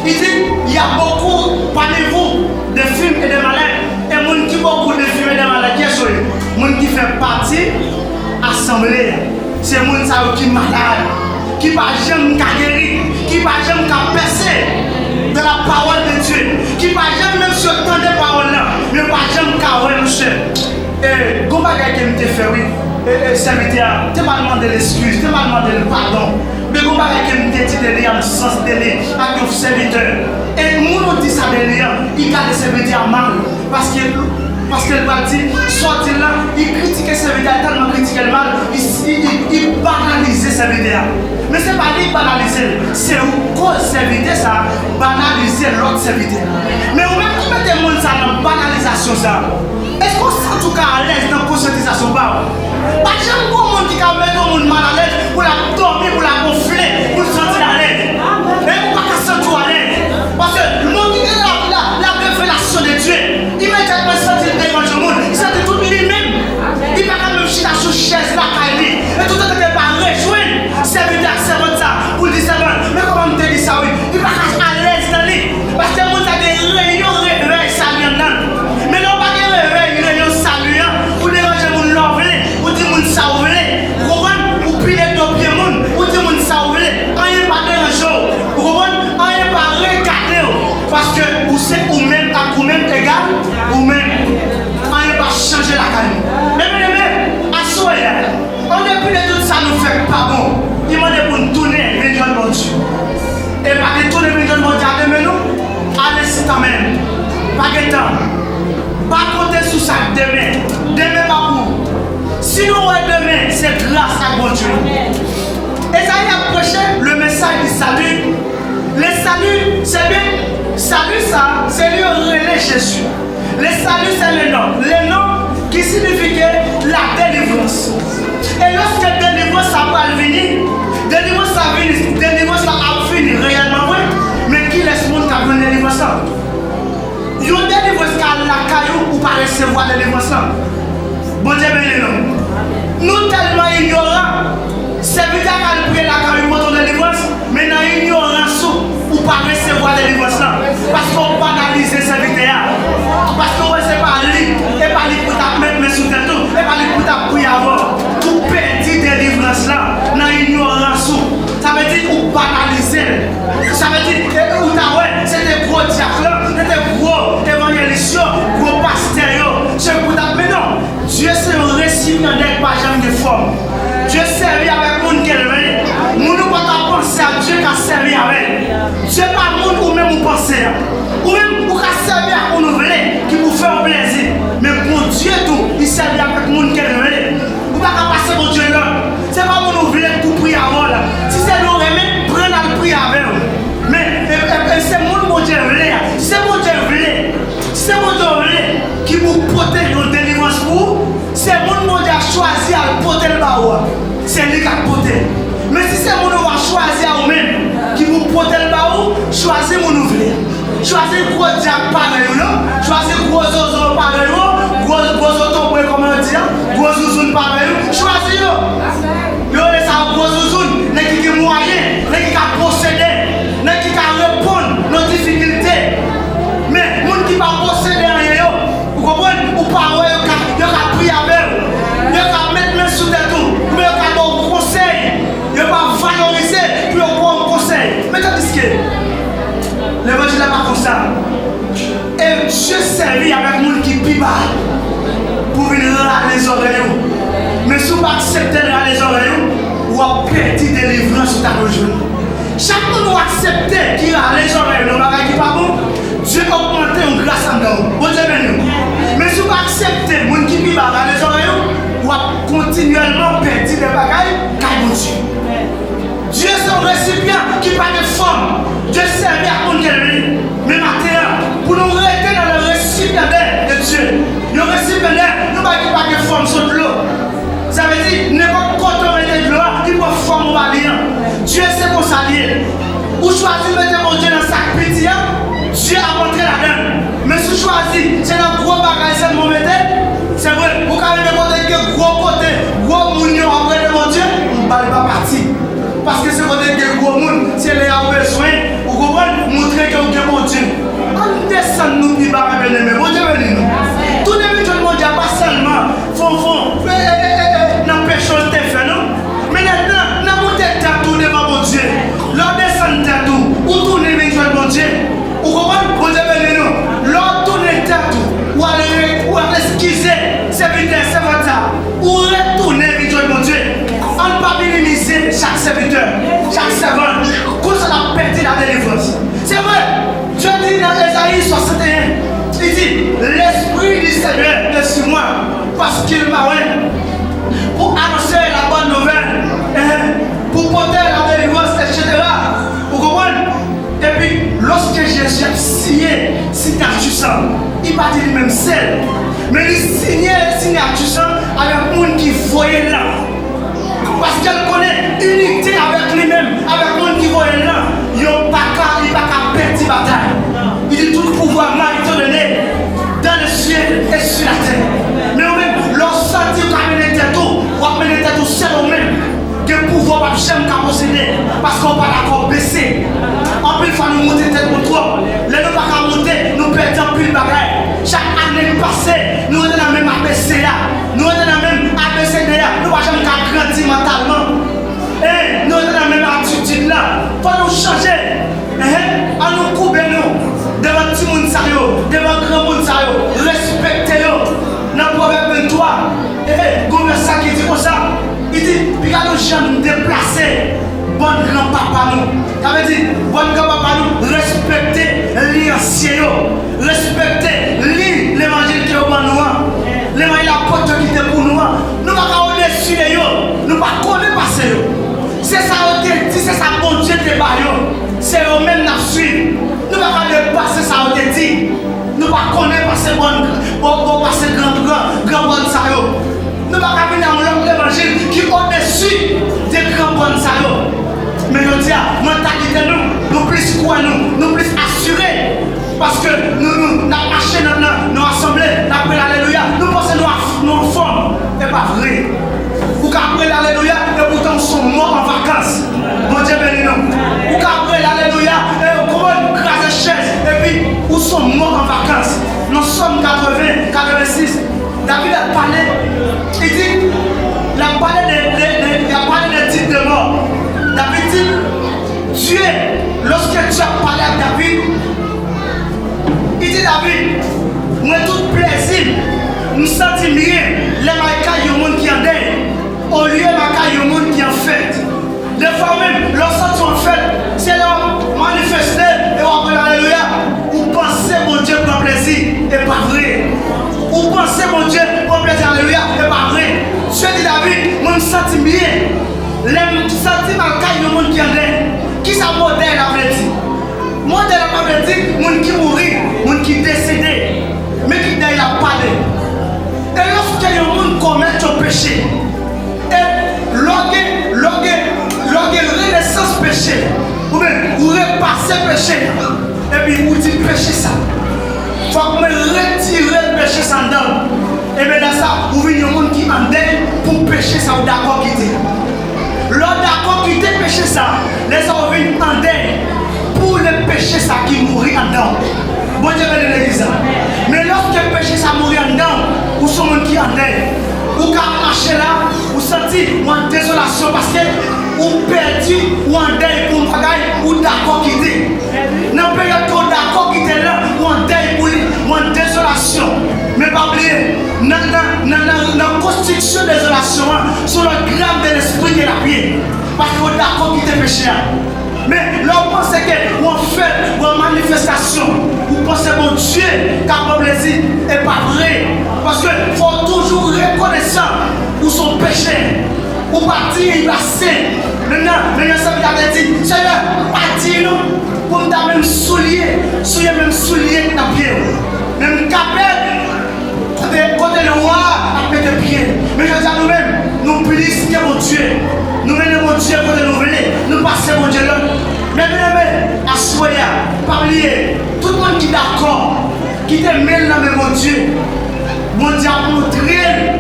Il dit, il y a beaucoup parmi vous de films et de malades. Et les gens qui font beaucoup de films et de malades, qui sont les gens qui font partie de l'assemblée. C'est les gens qui sont malades, qui ne peuvent jamais guérir, qui ne peuvent jamais percer de la parole de Dieu, qui ne peuvent jamais même se tendre des paroles là, mais ne peuvent jamais carrer, monsieur. Et comment est-ce que je fait, oui, serviteur, tu m'as demandé l'excuse, tu m'as demandé le pardon. Mais comment est-ce que je t'ai dit dans le sens de l'île avec le serviteur. Et nous dit ça de l'île, il garde le serviteur mal, parce que le parti sorti là, il critique le serviteur, tellement critiqué le mal, il banalise le serviteur. Mais ce n'est pas lui banaliser, c'est au serviteur ça, banaliser l'autre serviteur. Mais au même qui mettez le monde ça dans la banalisation ça, est-ce qu'on sent en tout cas à l'aise dans la conscientisation? Pas j'aime beaucoup le monde qui met le monde mal à l'aise pour la dormir, pour la gonfler, pour se sentir à l'aise. Et pour pas se sentir à l'aise. Parce que le monde qui est la révélation de Dieu, immédiatement sentir devant le monde, il sentit tout lui-même. Il va quand même chier sur chaise là, et tout le temps il va rejoindre serviteur, servante ça, pour dire servante. Mais comment on te dit ça, oui? Il va à l'aise dans lui. Parce que le monde a des réunions, saluant. Mais non, pas des réunions saluant, pour déranger le monde l'envelé, pour dire le monde ça ouvlé. Pour piler deux pieds, pour dire le monde ça ouvlé. Quand il n'est pas dérangeant, quand il n'est pas regardé. Parce que vous savez, vous-même, à vous-même égal, vous-même, quand il n'est pas changer la caille. Mais, à soi, on est plus de tout ça, nous fait pas bon. Il m'a dit pour nous tourner, venir de mon Dieu. Et pas de tourner, venir de mon Dieu, demain nous, allez, c'est quand même. Pas de temps. Pas compter sur ça demain. Demain, pas pour. Si nous voyons demain, c'est grâce à mon Dieu. Et ça y a prêché le message du salut. Le salut, c'est bien. Salut, ça, c'est lui relais Jésus. Le salut, c'est le nom. Le nom qui signifie la délivrance. Et lorsque la délivrance, ça va venir, délivrance, ça va finir réellement, oui. Mais qui laisse le monde qui a besoin de délivrance? Il y a une délivrance qui a la caillou ou pas recevoir la délivrance. Bon Dieu, béni nous. Nous tellement ignorants, c'est vrai qu'à prier la caillou pour ton délivrance, mais dans l'ignorance ou pas recevoir la délivrance. Parce qu'on banalise ces serviteurs. Parce qu'on ne sait pas lire, et pas lire pour ta mettre sous tête, et pas lire pour ta prier avant. Pour perdre délivrance là, dans l'ignorance. Ça veut dire ou banaliser. Ça veut dire ou ta ouais, c'est des gros diacres, c'est des gros évangélistes, gros pasteurs. C'est pour ta mais non. Dieu c'est un récipient d'être pas jamais de forme. Dieu servi avec monde qui est réveillé. Nous ne pouvons pas penser à Dieu qui a servi avec. Dieu pas monde ou même vous pensez. Ou même pour servir à nous voulez, qui vous fait un plaisir. Mais pour Dieu tout, il servi avec monde qui est réveillé. Vous ne pouvez pas passer pour Dieu là. C'est pas pour nous voulez pour prier avant là. Si c'est nous remettre, prenez la prière avec vous. Mais c'est mon Dieu voulez. C'est mon Dieu voulez. C'est mon Dieu voulez qui vous protège de délivrance pour. C'est mon Dieu a choisi à porter le bas. C'est lui qui a porté. Mais si c'est mon Dieu a choisi à vous-même qui vous protège le bas, choisissez mon ouvrier. Choisissez gros diable pareil, choisissez gros oiseaux pareil, gros autos, comment on dit, gros zouzounes pareil. Choisissez-le. Yo, les ça gros zouzounes, les qui ont moyen, les qui ont procédé, les qui ont répondu, notifié. l'évangile n'est pas comme ça. Et Dieu servit avec le monde qui piba pour venir râler les oreilles. Mais si vous acceptez de râler les oreilles, vous avez perdu délivrance sur ta rejointe. Chaque fois que vous acceptez qu'il râle les oreilles, le bagage qui n'est pas bon, Dieu a augmenté une grâce en nous. Bon Dieu béni. Mais si vous acceptez le monde qui piba râler les oreilles, vous avez continuellement perdu des bagages car bon Dieu. Dieu est un récipient qui n'a pas de forme. Dieu servait à mon Dieu. Mais maintenant, pour nous rester dans le récipiendaire de Dieu, le récipiendaire, nous n'avons pas de forme sur l'eau. Ça veut dire, n'importe quoi on met de l'eau, il peut former au malien. Dieu sait qu'on s'allie. Ou choisir de mettre mon Dieu dans sac petit, Dieu a montré la donne. Mais si choisir, c'est un gros bagage, c'est mon métier. C'est vrai, vous avez des gros côtés, gros mounions après de mon Dieu, on ne va pas partir. Parce que c'est côté que gros monde, c'est les a besoin, vous comprenez, montrer que vous êtes bon Dieu. On descend nous qui va bien aimer, bon Dieu béni nous. Tout le monde dit pas seulement, font, n'empêchons de faire non. Mais maintenant, nous montons tout devant mon Dieu. L'on descend tout, ou tournez vers mon Dieu. Vous comprenez, bon Dieu béni nous. L'on tourne tout, ou aller esquiser, serviteur, serviteur, ou retourner vers mon Dieu. On ne peut pas minimiser chaque serviteur, chaque servant, qu'on a perdu la délivrance. C'est vrai, Dieu dit dans Ésaïe 61, il dit, l'Esprit du Seigneur est sur moi, parce qu'il m'a oint pour annoncer la bonne nouvelle, pour porter la délivrance, etc. Vous comprenez? Et puis, lorsque j'ai signé signature, il va dire même seul, mais il signait signature avec le monde qui voyait là. Parce qu'elle connaît unité avec lui-même, avec le monde qui voyait là. Il n'a pas qu'à perdre la bataille. Il dit tout pouvoir m'a été donné dans le ciel et sur la terre. Mais même, lorsqu'on dit qu'on a mené tout, on a mené tout seul au même. Que le pouvoir va jamais posséder. Parce qu'on va d'accord baisser. En plus, il faut nous monter tête pour toi. Les nous pas monter, nous perdons plus de bagaille. Chaque année passée, nous sommes dans la même ABC là. Nous sommes dans la même ABCD là. Nous ne pouvons jamais grandir mentalement. Et nous sommes dans la même attitude là. Il faut nous changer. À nous couper nous. Devant tout le monde sérieux. Devant grand monde sérieux. Respectez-le. Dans le proverbe 23. Gouverneur ça qui dit comme ça. Il dit, regardez les gens nous déplacer. Bon grand-papa nous. Ça veut dire, bon grand-papa nous, respectez les anciens. Respectez l'évangile qui est pour nous. L'évangile la porte qui est pour nous. Nous ne pouvons pas au-dessus de eux. Nous ne pouvons pas connaître passer. C'est ça on te dit, c'est ça bon Dieu te barre. C'est eux-mêmes qui suivent. Nous ne pouvons pas dépasser ça on te dit. Nous ne pouvons pas connaître passer grand bon saillot. Nous ne pouvons pas venir dans l'évangile qui est au-dessus des grands bonnes salauds. Mais nous disons, mentalité nous plus quoi nous plus assurés. Parce que nous avons marché dans nos assemblées, nous avons l'alléluia, nous pensons nous en forme. Ce n'est pas vrai. Vous avez l'alléluia et pourtant nous sommes morts en vacances. Bon Dieu béni nous. Vous avez l'alléluia et comment nous crasons chaise et puis nous sommes morts en vacances. Nous sommes 80, 86. David a parlé, il dit, il a parlé des titres de mort. David dit, Dieu, lorsque tu as parlé à David, il dit David, moi tout plaisir, nous sentons bien les maïkas du monde qui en deuil, au lieu de maïkas du monde qui en fête. Les fois même, lorsque tu en fête, c'est leur manifester et on appelle alléluia. Vous pensez mon Dieu prend plaisir, et pas vrai. Vous pensez mon Dieu prend plaisir, alléluia, et pas vrai. Dieu dit David, moi je me sens bien. Les sentiments du monde qui en deuil, qui ça modèle avait dit? Modèle avait dit, monde qui mourit, monde qui décédé, mais qui n'a pas parlé. Et lorsque les gens commettent un péché, et renaissance péché, ou bien vous repassez péché, et puis vous dites péché ça. Il faut que vous retirez le péché sans dedans. Et bien dans ça, vous voyez un monde qui en deuil pour péché ça, vous d'accord quitter. L'ordre d'accord quitter péché ça, les gens viennent en deuil pour le péché ça qui mourit en dedans. Bon Dieu bénit l'église. Mais lorsque le péché ça mourit en dedans, ou sont monde qui en deuil, ou quand marcher là, ou sentir en désolation parce que ou perdu ou en deuil pour un bagage ou d'accord quitter. Dans la période qu'on d'accord pas oublier, dans la construction des relations, sur le gramme de l'esprit qui est la pied. Parce qu'on est d'accord qui est péché. Mais l'on pense que on fait une manifestation, vous pensez mon Dieu qui a plaisir et pas vrai. Parce qu'il faut toujours reconnaissant pour son péché. Pour pas dire il va saint. Maintenant, ça veut dire, Seigneur, pas dire nous, pour nous même soulier dans pied. Même capable, côté le roi, à mettre pied. Mais je dis à nous-mêmes, nous plissons mon Dieu. Nous menons mon Dieu côté nous venons, nous passons mon Dieu là. Mais bien, à soyer, parler, tout le monde qui est d'accord, qui te mêle dans mon Dieu, mon Dieu a montré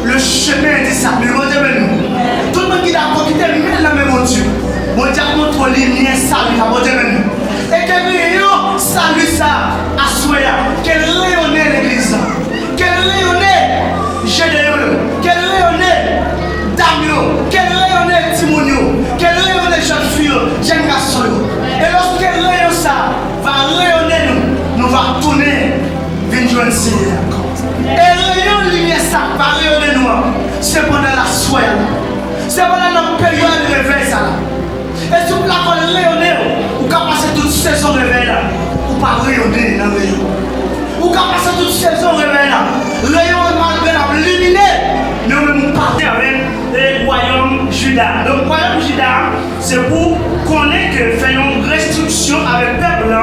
le chemin de ça. Mais mon Dieu, tout le monde qui est d'accord, qui te mêle dans mon Dieu, mon Dieu a montré les liens salut, mon Dieu. Et que rayon salut ça, à soyer, qu'elle rayonnait l'église, qu'elle rayonnait Gédéon, qu'elle rayonnait Damio, qu'elle rayonnait Timonio, qu'elle rayonnait jeune fille, jeune garçon. Et lorsqu'elle rayonne ça, va rayonner nous va tourner, venir joindre Seigneur. Et rayon lumière ça, va rayonner nous. C'est pendant la soirée, c'est pendant notre période de réveil ça. Et si vous voulez rayonner, vous pouvez passer toute saison de réveil là, vous pas rayonner dans le rayon. Vous pouvez passer toute saison de réveil là, rayon malgré la lumière. Nous partons avec le royaume Juda. Donc, le royaume Juda, c'est pour qu'on ait que faisons une restriction avec le peuple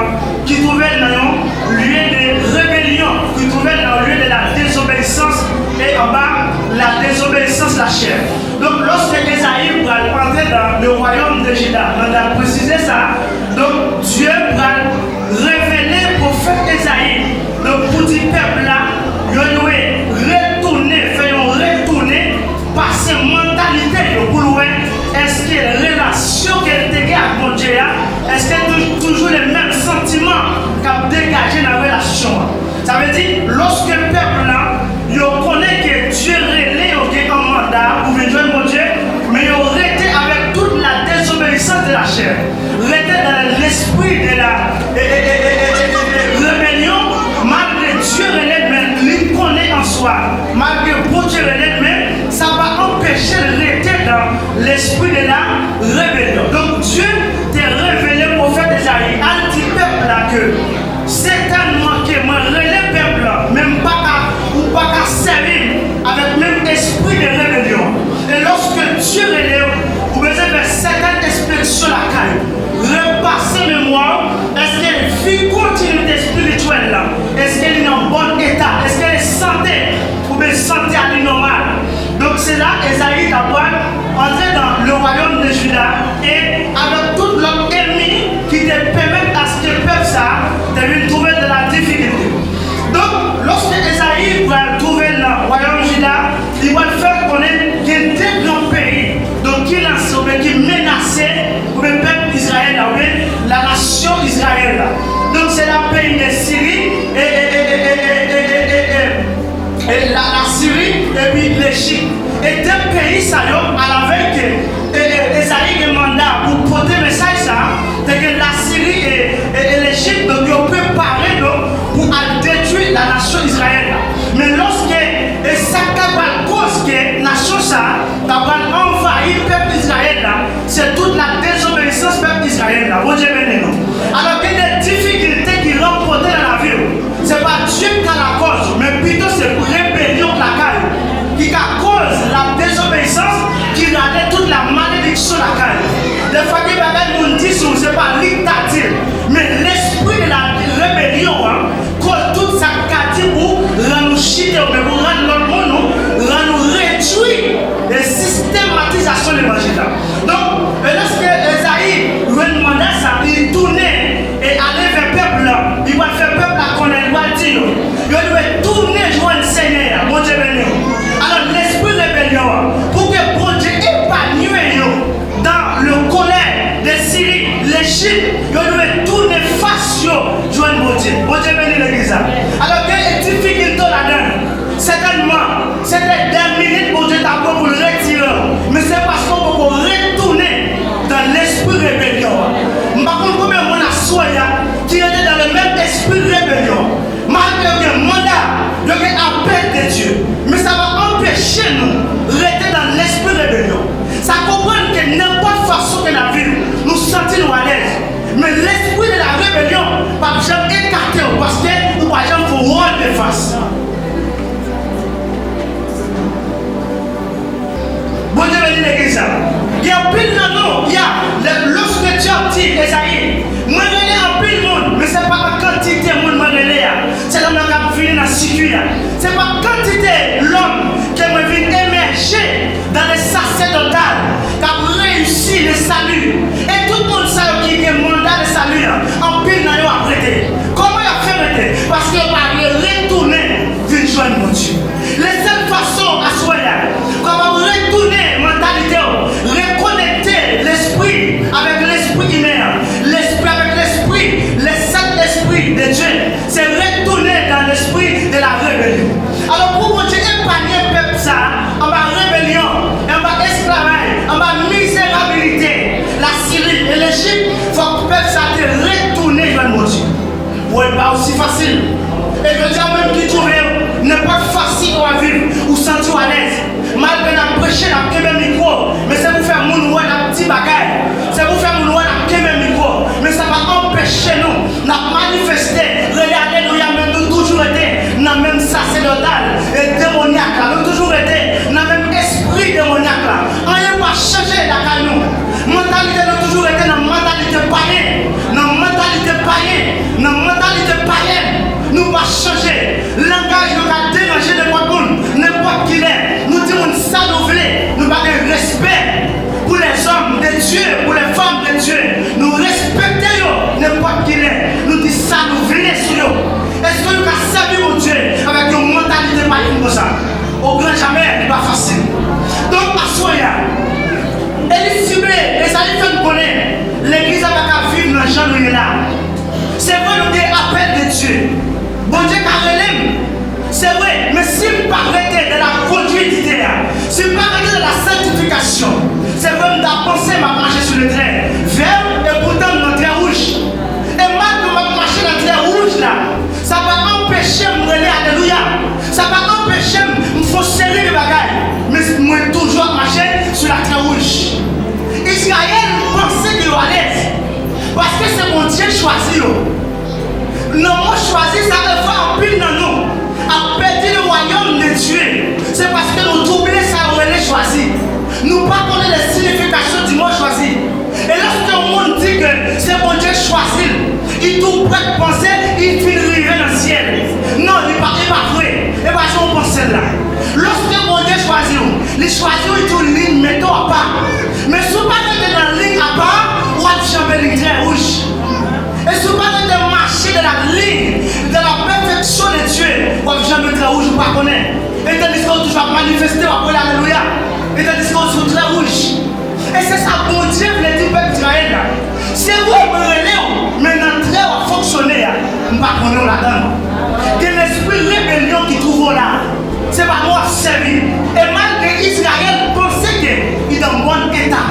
qui trouvait dans un lieu de rébellion, qui trouvait dans le lieu de la désobéissance et en bas, la désobéissance, la chair. Donc, lorsque Esaïe va entrer dans le royaume de Juda, on a précisé ça, donc Dieu va révéler au prophète Esaïe, donc pour dire peuple là, il doit par ces mentalités pour louer, est-ce que les relations qu'elle dégage avec mon Dieu, est-ce qu'elle toujours les mêmes sentiments qu'elle dégage dans la relation? Ça veut dire, lorsque le peuple là, il connaît que Dieu relève un mandat pour venir joindre mon Dieu, mais il aurait été avec toute la désobéissance de la chair, resté dans l'esprit de la rébellion, malgré Dieu relève, mais il connaît en soi, malgré Dieu relève, mais ça va empêcher de rester dans l'esprit de la rébellion. Donc Dieu t'a révélé au prophète Esaïe, à dit peuple là que certainement que moi relève peuple là, même pas qu'à servir avec même esprit de rébellion. Et lorsque Dieu relève, vous devez faire certaines expériences la caille. Repasser mémoire, est-ce qu'elle vit continuité spirituelle là? Est-ce qu'elle est en bon état? Est-ce qu'elle est santé? Ou bien santé à l'innormal? Donc c'est là Esaïe d'abord entrer dans le royaume de Juda et avec toute l'autre ennemi qui te permet à ce que le peuple ça de trouver de la difficulté. Donc lorsque Esaïe va trouver le royaume de Juda, il va le faire connaître qu'il y a des grands pays donc qui lancent, qui menaçaient le peuple d'Israël, la nation Israël. Donc c'est le pays de Syrie et la Syrie et puis l'Égypte. Et deux pays, ça y est, à la veille que Esaïe a demandé pour porter le message, c'est que la Syrie et l'Égypte ont préparé pour détruire la nation Israël. Mais lorsque ça a cause que la nation ça a envahi le peuple d'Israël, c'est toute la désobéissance du peuple d'Israël. Alors qu'il y a des difficultés qui rencontrent dans la vie, ce n'est pas Dieu qui a la cause, mais plutôt c'est rébellion de la caille qui a cause la désobéissance qui râlait toute la malédiction de la caille. Des fois que nous disons ce n'est pas dictature, mais l'esprit de la rébellion cause toute sa caille pour nous chiter, pour rendre notre monde, nous réduire la systématisation de l'évangile. Donc, lorsque Esaïe lui demandait ça, il tournait et allait vers le peuple, il va faire peuple à connaître, il va dire, il doit tourner joindre le Seigneur, mon Dieu béni. Alors l'esprit de rébellion, pour que mon Dieu épanouisse dans le colère de Syrie, l'Égypte, il doit tourner face joindre mon Dieu béni l'église. Alors qu'il y a des difficultés là-dedans, certainement, c'était des minutes pour Dieu d'abord pour le retirer, mais c'est parce qu'on peut retourner dans l'esprit de rébellion. Par contre, combien de monde a soigné qui était dans le même esprit de rébellion, malgré le mandat, le empêcher nous de rester dans l'esprit de rébellion. Ça comprend que n'importe façon que la vie nous sentons à l'aise. Mais l'esprit de la rébellion, par exemple, écarté parce que ou par exemple, il faut rendre de face. Bon Dieu me dit l'église. Il y a pile de nous, il y a lorsque Dieu a dit Esaïe, moi je l'ai en pile de monde, mais ce n'est pas la quantité de monde que je l'ai. C'est l'homme qui a fini dans la circuit. Ce n'est pas la quantité de l'homme qui a émerger dans les sacerdotales, qui a réussi le salut. Et tout le monde sait qui a mandat de salut, en pile de nous a prêté. Comment il a fait prêter? Parce qu'il va retourner d'une joie de Dieu. Les seules façons à soigner, comment retourner mentalité, reconnecter l'esprit avec l'esprit humain, l'esprit avec l'esprit, le Saint-Esprit de Dieu, c'est retourner dans l'esprit de la rébellion. Alors pour Dieu épargner le peuple ça, en bas rébellion, en bas esclavage, en bas misérabilité, la Syrie et l'Égypte, il faut que le peuple ça te retourner vers mon Dieu. Oui, pas aussi facile. Et je dis même qui trouve n'est pas facile à vivre ou sentir à l'aise. Malgré la prêcher, la quémé micro, mais c'est pour faire mon oué la petite bagaille. C'est pour faire mon oué la quémé micro. Mais ça va empêcher nous de manifester. Alléluia, mais nous toujours été dans le même sacerdotal et démoniaque. Nous toujours été dans le même esprit démoniaque. On n'a pas changé la caille. Mentalité, nous toujours été dans la mentalité païenne. Dans la mentalité païenne. Dans la mentalité païenne. Nous pas changer. Langage nous a dérangé de n'importe qui est. Nous disons ça nous voulons. Nous avons un respect pour les hommes de Dieu, pour les femmes de Dieu. Nous respectons n'importe qui est. Nous disons ça nous voulons sur eux. Est-ce que nous avons servi mon Dieu avec une mentalité païenne comme ça? Au grand jamais, ce n'est pas facile. Donc, à Soya, elle est ciblée, et ça lui fait nous connaître. L'église a pas vivre dans le genre où il est là. C'est vrai, nous avons appel de Dieu. Bon Dieu, c'est vrai, mais si vous parlez de la conduite d'idéal, si vous parlez de la sanctification, c'est vrai, nous pensé à marcher sur le trait vert et pourtant dans le trait rouge. Et malgré que marcher dans le trait rouge là, ça va empêcher de me relayer, alléluia. Ça va empêcher de me faire serrer les bagailles. Mais moi, toujours marcher sur la trait rouge. Israël pensait qu'il allait à l'aise. Parce que c'est mon Dieu choisi. Non, moi choisi, ça me fait en pile dans nous. À perdre le royaume de Dieu. C'est parce que nous doublons ça, on est choisi. Nous pas connaissons les significations du mot choisi. Et lorsque le monde dit que c'est mon Dieu choisi, il tout prêt de penser, il finit arriver dans le ciel. Non, il n'est pas vrai. Et pas si on pense là. Lorsque mon Dieu choisit, il choisit une ligne, mettons à part. Mais si vous parlez de la ligne à part, on va jamais une ligne rouge. Et si vous parlez de marcher de la ligne, de la perfection de Dieu, on va jamais très rouge, vous ne connaissez pas. Et tandis qu'on toujours manifester après l'alléluia. Et tandis qu'on est très rouge. Et c'est ça, bon Dieu, le dit peuple d'Israël. C'est vous, mais notre très va fonctionner. Nous ne connaissons pas là-dedans. Que l'esprit rébellion qui trouve là, c'est pas moi servi. Et malgré Israël pensait qu'il est dans un bon état.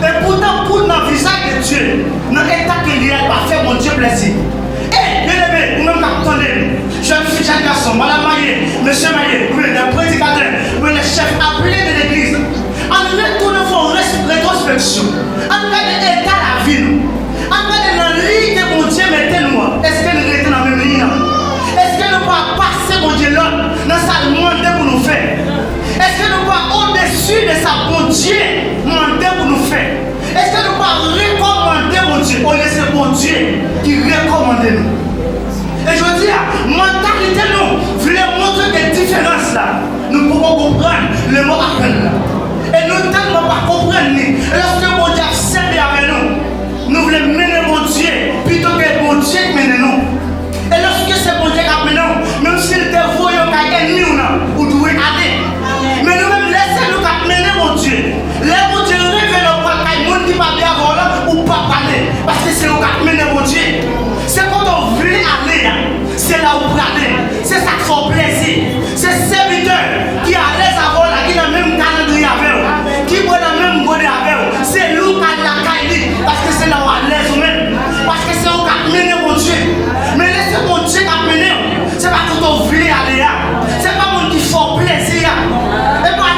Et pourtant, pour dans le visage de Dieu, dans l'état qu'il est, va faire mon Dieu plaisir. Eh, bien aimé, vous même attendez, jeune fille, jeune garçon, madame Maillé, monsieur Maillé, vous êtes des prédicateurs, vous êtes les chefs appelés de l'église. En retournant vos rétrospection, en regardant l'état de la vie, en regardant dans la ligne que mon Dieu mettait nous, est-ce que nous restons dans la même ligne? Est-ce que nous pouvons passer mon Dieu là, dans sa demande pour nous faire? Est-ce que nous pouvons au-dessus de sa bon Dieu demander pour nous faire? Est-ce que nous pouvons recommander mon Dieu? On laisse mon Dieu qui recommande nous. Et je veux dire, mentalité nous, voulons montrer des différences là. Nous pouvons comprendre le mot appel là. Et nous ne tellement pas comprendre. Et lorsque mon Dieu a servi avec nous, nous voulons mener mon Dieu plutôt que mon Dieu mène nous. Et lorsque c'est mon Dieu qui a mené nous, même s'il te voyons qu'un ennemi ou doit aller. Mais nous-mêmes, laissez-nous mener mon Dieu. Laissez mon Dieu révéler au point qu'il y a un monde qui va bien avoir là ou pas parler. Parce que c'est nous qui mener mon Dieu. C'est quand on veut aller là, c'est là où on peut aller. C'est ça qui fait plaisir. C'est serviteur qui est à l'aise avant là, qui a le même calendrier avec eux, qui boit la même bonne avec eux. C'est nous qui a la caille parce que c'est là où on est à l'aise même. Parce que c'est nous qui mener mon Dieu. Mais laissez mon Dieu qui a mené. C'est pas quand on veut aller là. C'est pas mon qui fait plaisir. Et pas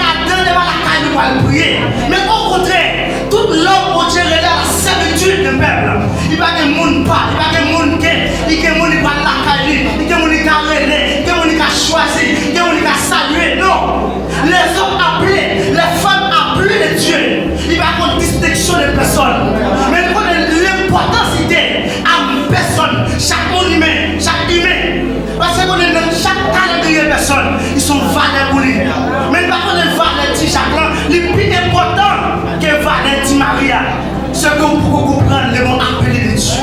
va prier. Mais au contraire, tout l'homme au Dieu est la servitude du peuple. Il va que monde pas, il va que monde qui, il que monde pas la caille, il que monde qui a relé, il que monde qui a choisi, il que monde qui a salué. Non, les hommes appelés, les femmes appelées de Dieu, il va avoir une distinction de personnes. Mais l'importance c'est à personne, chaque humain, parce que chaque calendrier de personnes, ils sont valeurs pour lui. Mais par contre, les valeurs de Jacques, le plus important que valeurs de Maria, ce que vous pouvez comprendre, les mots appelés de Dieu.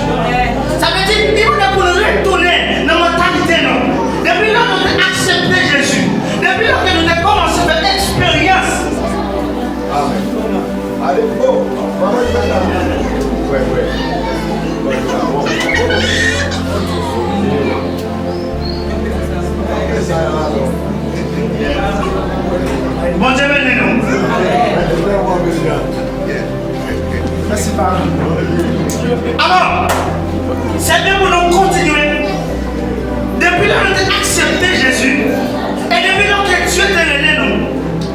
Ça veut dire qu'il faut pour nous retourner dans la mentalité. Depuis là, nous avons accepté Jésus. Depuis là, nous avons commencé à faire l'expérience. Amen. Allez, go. Bon Dieu, bénis-nous. Merci, Père. Alors, c'est bien pour nous continuer. Depuis là, nous avons accepté Jésus. Et depuis là que Dieu t'a aidé nous,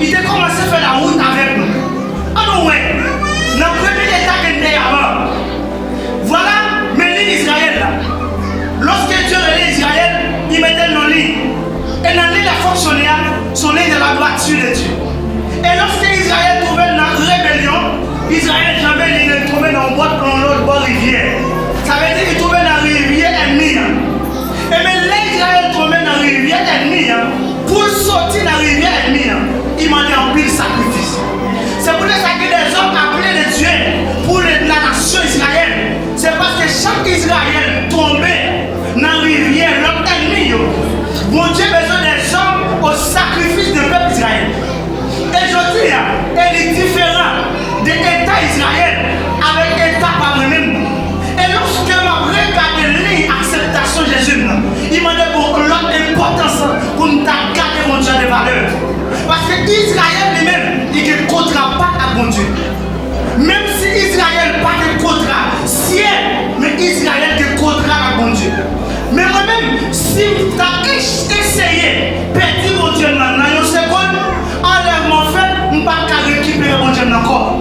il a commencé à faire la route avec nous. Alors, ouais, notre premier état qui était avant. Voilà, mais l'île d'Israël là. Lorsque Dieu relève Israël, il mettait nos lignes. Et dans l'île a fonctionné, son ligne de la droiture de Dieu. Et lorsque Israël trouvait dans la rébellion, Israël jamais il trouvait dans l'autre bord rivière. Ça veut dire qu'il trouvait dans la rivière ennemie. Et mais là, Israël trouvait dans la rivière ennemie. Pour sortir de la rivière ennemie, il m'a dit en pile sacrifice. C'est pour ça que les hommes appelés de Dieu pour la nation Israël. C'est parce que chaque Israël tombait dans la rivière, l'homme ennemi. Bon Dieu a besoin des hommes au sacrifice du peuple Israël. Et je dis, elle est différente de l'État Israël avec l'État par lui-même. Et lorsque je regarde l'acceptation de Jésus, il m'a dit pour l'importance pour nous garder mon Dieu de valeur. Parce que Israël lui-même, il ne comptera pas à mon Dieu. Même si Israël n'a pas de contrat, ciel, mais Israël ne comptera à mon Dieu. Mais moi-même, si tu as essayé de perdre mon Dieu dans une seconde, enlèvement fait, je ne peux pas récupérer mon Dieu encore.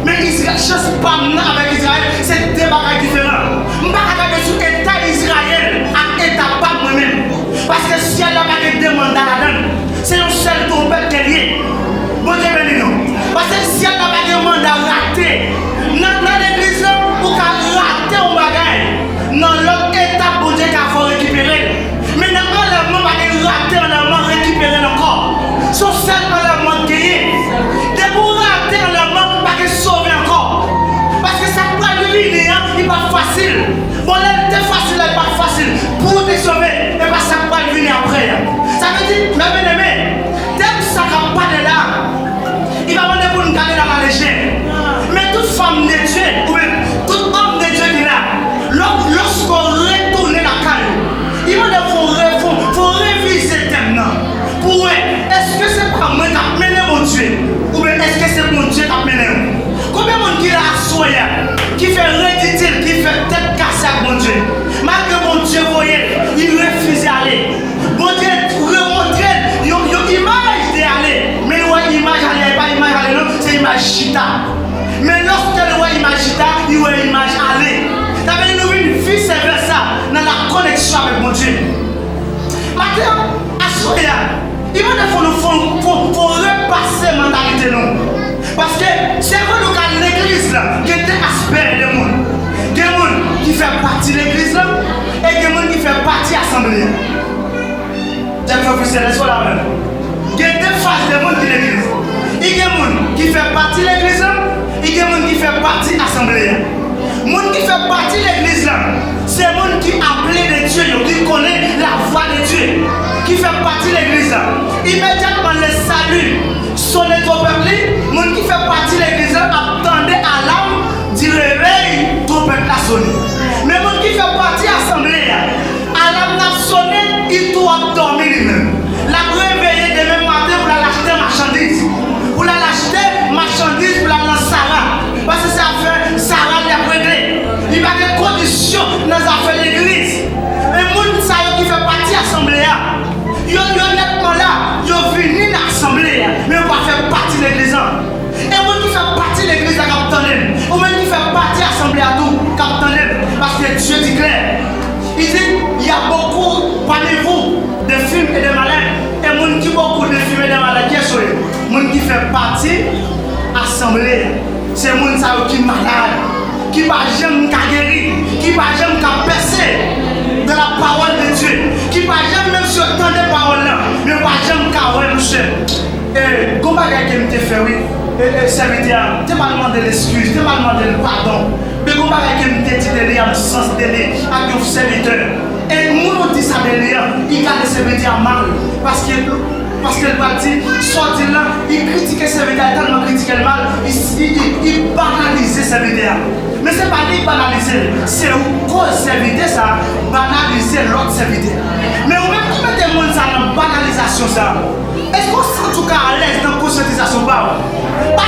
Mais Israël, je ne sais pas avec Israël, c'est deux bagages différents. Je ne peux pas regarder sur l'État Israël à l'État pas moi-même. Parce que si elle n'a pas demandé à la donne, c'est un seul trompette qui est lié. Bon Dieu béni nous. Parce que si elle n'a pas demandé à rater, dans l'église, pour qu'elle rate un bagage, dans l'autre étape, bon Dieu qu'il faut récupérer. Mais dans l'enlèvement, pas de rater, enlèvement, récupérer encore. Son seul enlèvement gagné. De pour rater enlèvement, pas de sauver encore. Parce que ça prend du linéaire, il n'est pas facile. Bon, là, c'est facile, il n'est pas facile. Pour te sauver, et pas ça prend du linéaire après. Ça veut dire, mais bien aimé, dès que ça ne pas de là, il va demander pour nous garder dans la légère. Mais toute femme de Dieu, ou même tout homme de Dieu qui est là, lorsqu'on retourne la caille, il va faut réviser maintenant. Pour est-ce que c'est pas moi qui a mené mon Dieu? Ou bien est-ce que c'est mon Dieu qui a mené? Combien de monde qui l'a assoyé, qui fait reditile, qui fait tête cassée avec mon Dieu? Malgré mon Dieu voyait, il refuse d'aller. Mon Dieu remontrait une image d'aller. Mais le voit image aller, pas image aller, non, c'est image chita. Mais lorsque le voit image chita, il voit image aller. Ça veut dire nous une vie c'est vers ça, dans la connexion avec mon Dieu. Maintenant, assoyé, il faut repasser la mentalité non. Parce que c'est vrai que l'église là, qui était aspect de monde. Il y a des gens qui font partie de l'église là, et il y a des gens qui font partie de l'assemblée. J'ai fait officiel, laisse-moi la même. Il y a deux phases de monde qui l'église. Il y a des gens qui font partie de l'église là, et il y a des gens qui font partie de l'assemblée. Les gens qui font partie de l'église là, c'est les gens qui appellent de Dieu, qui connaissent la voix de Dieu, qui font partie de l'église là. Immédiatement le salut sonne au peuple, les gens qui font partie de l'église là attendaient à l'âme du réveil, tout peuple a sonné. Mais les gens qui font partie de l'assemblée, à l'âme n'a sonné, il doit dormir lui-même. La réveiller demain matin pour l'acheter marchandise. Pour l'acheter marchandise pour la lancer Sarah. Parce que ça fait Sarah l'a réglé. Il va y avoir des conditions dans les affaires de l'église. Et les gens qui font partie de l'assemblée, ils sont honnêtement là, ils sont venus dans l'assemblée, mais ils ne vont pas faire partie de l'église. que Dieu dit clair. Il dit, il y a beaucoup parmi vous de films et de malades. Et les gens qui beaucoup de films et de malades, qui sont les gens qui font partie assemblée. C'est les gens qui sont malades, qui ne peuvent jamais guérir, qui ne peuvent jamais percer de la parole de Dieu, qui ne peuvent jamais même sur le temps des paroles là, mais ne peuvent jamais carrer, monsieur. Et comment quelqu'un me fait, oui, serviteur, tu m'as demandé l'excuse, tu m'as demandé le pardon. Mais comment quelqu'un me dit de lire le sens de lire à un serviteur. Et nous on dit ça de lire, il garde le serviteur mal. Parce que le parti sorti là, il critique le serviteur, tellement critique le mal, il banalise le serviteur. Mais ce n'est pas lui banaliser, c'est au cause serviteur ça, banaliser l'autre serviteur. Mais au même qui met des gens dans la banalisation ça. Est-ce qu'on se sent en tout cas à l'aise dans la conscientisation? Pas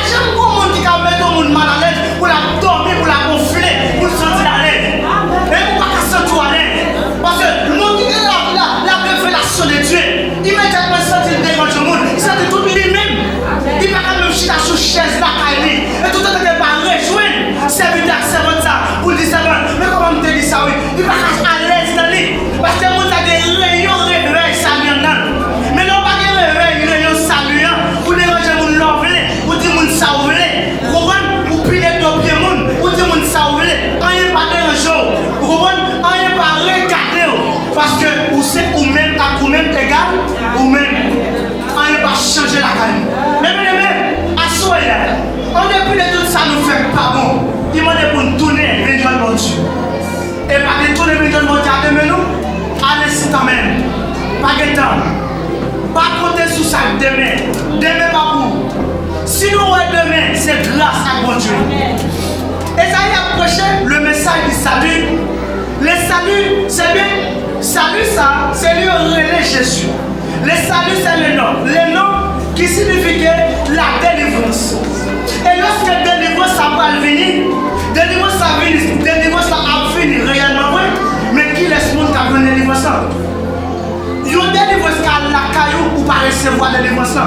jamais un monde qui a mis tout le monde mal à l'aise pour la dormir, pour la gonfler, pour se sentir à l'aise. Et pour pas se sentir à l'aise. Parce que le monde qui est la révélation de Dieu, immédiatement sentir devant tout le monde, il sentit tout lui-même. Il va quand même chiter sur chaise là, et tout le temps il va rejoindre serviteur, servante ça, pour dire servante. Mais comment te dit ça, oui? Il va à l'aise dans lui. Parce que le monde a des rayons réveil, ça vient dans. Mais non, pas des réveils saluants, pour déranger mon l'envelé, pour dire mon sauvé, pour piler de pied mon, pour dire mon sauvé, rien pas déranger, pour rien pas regarder, parce que vous savez, ou même à vous-même égal, ou même, rien pas changer la caille. Mais à soi là, on est plus de tout ça nous fait pas bon. Il m'a dit pour nous tourner, venir de mon Dieu. Et pas de tourner, venir de mon Dieu, mais nous, allez si quand même, pas de temps. Pas compter sur ça demain. Demain pas pour. Si nous voyons demain, c'est grâce à mon Dieu. Esaïe a prêché le message du salut. Le salut, c'est bien. Salut ça, c'est lui relais Jésus. Le salut, c'est le nom. Le nom qui signifie la délivrance. Et lorsque la délivrance va venir, délivrance va venir réellement, oui. Mais qui laisse le monde qui a une délivrance? Il y a des délivrance qui a la caillou pour ne pas recevoir la délivrance.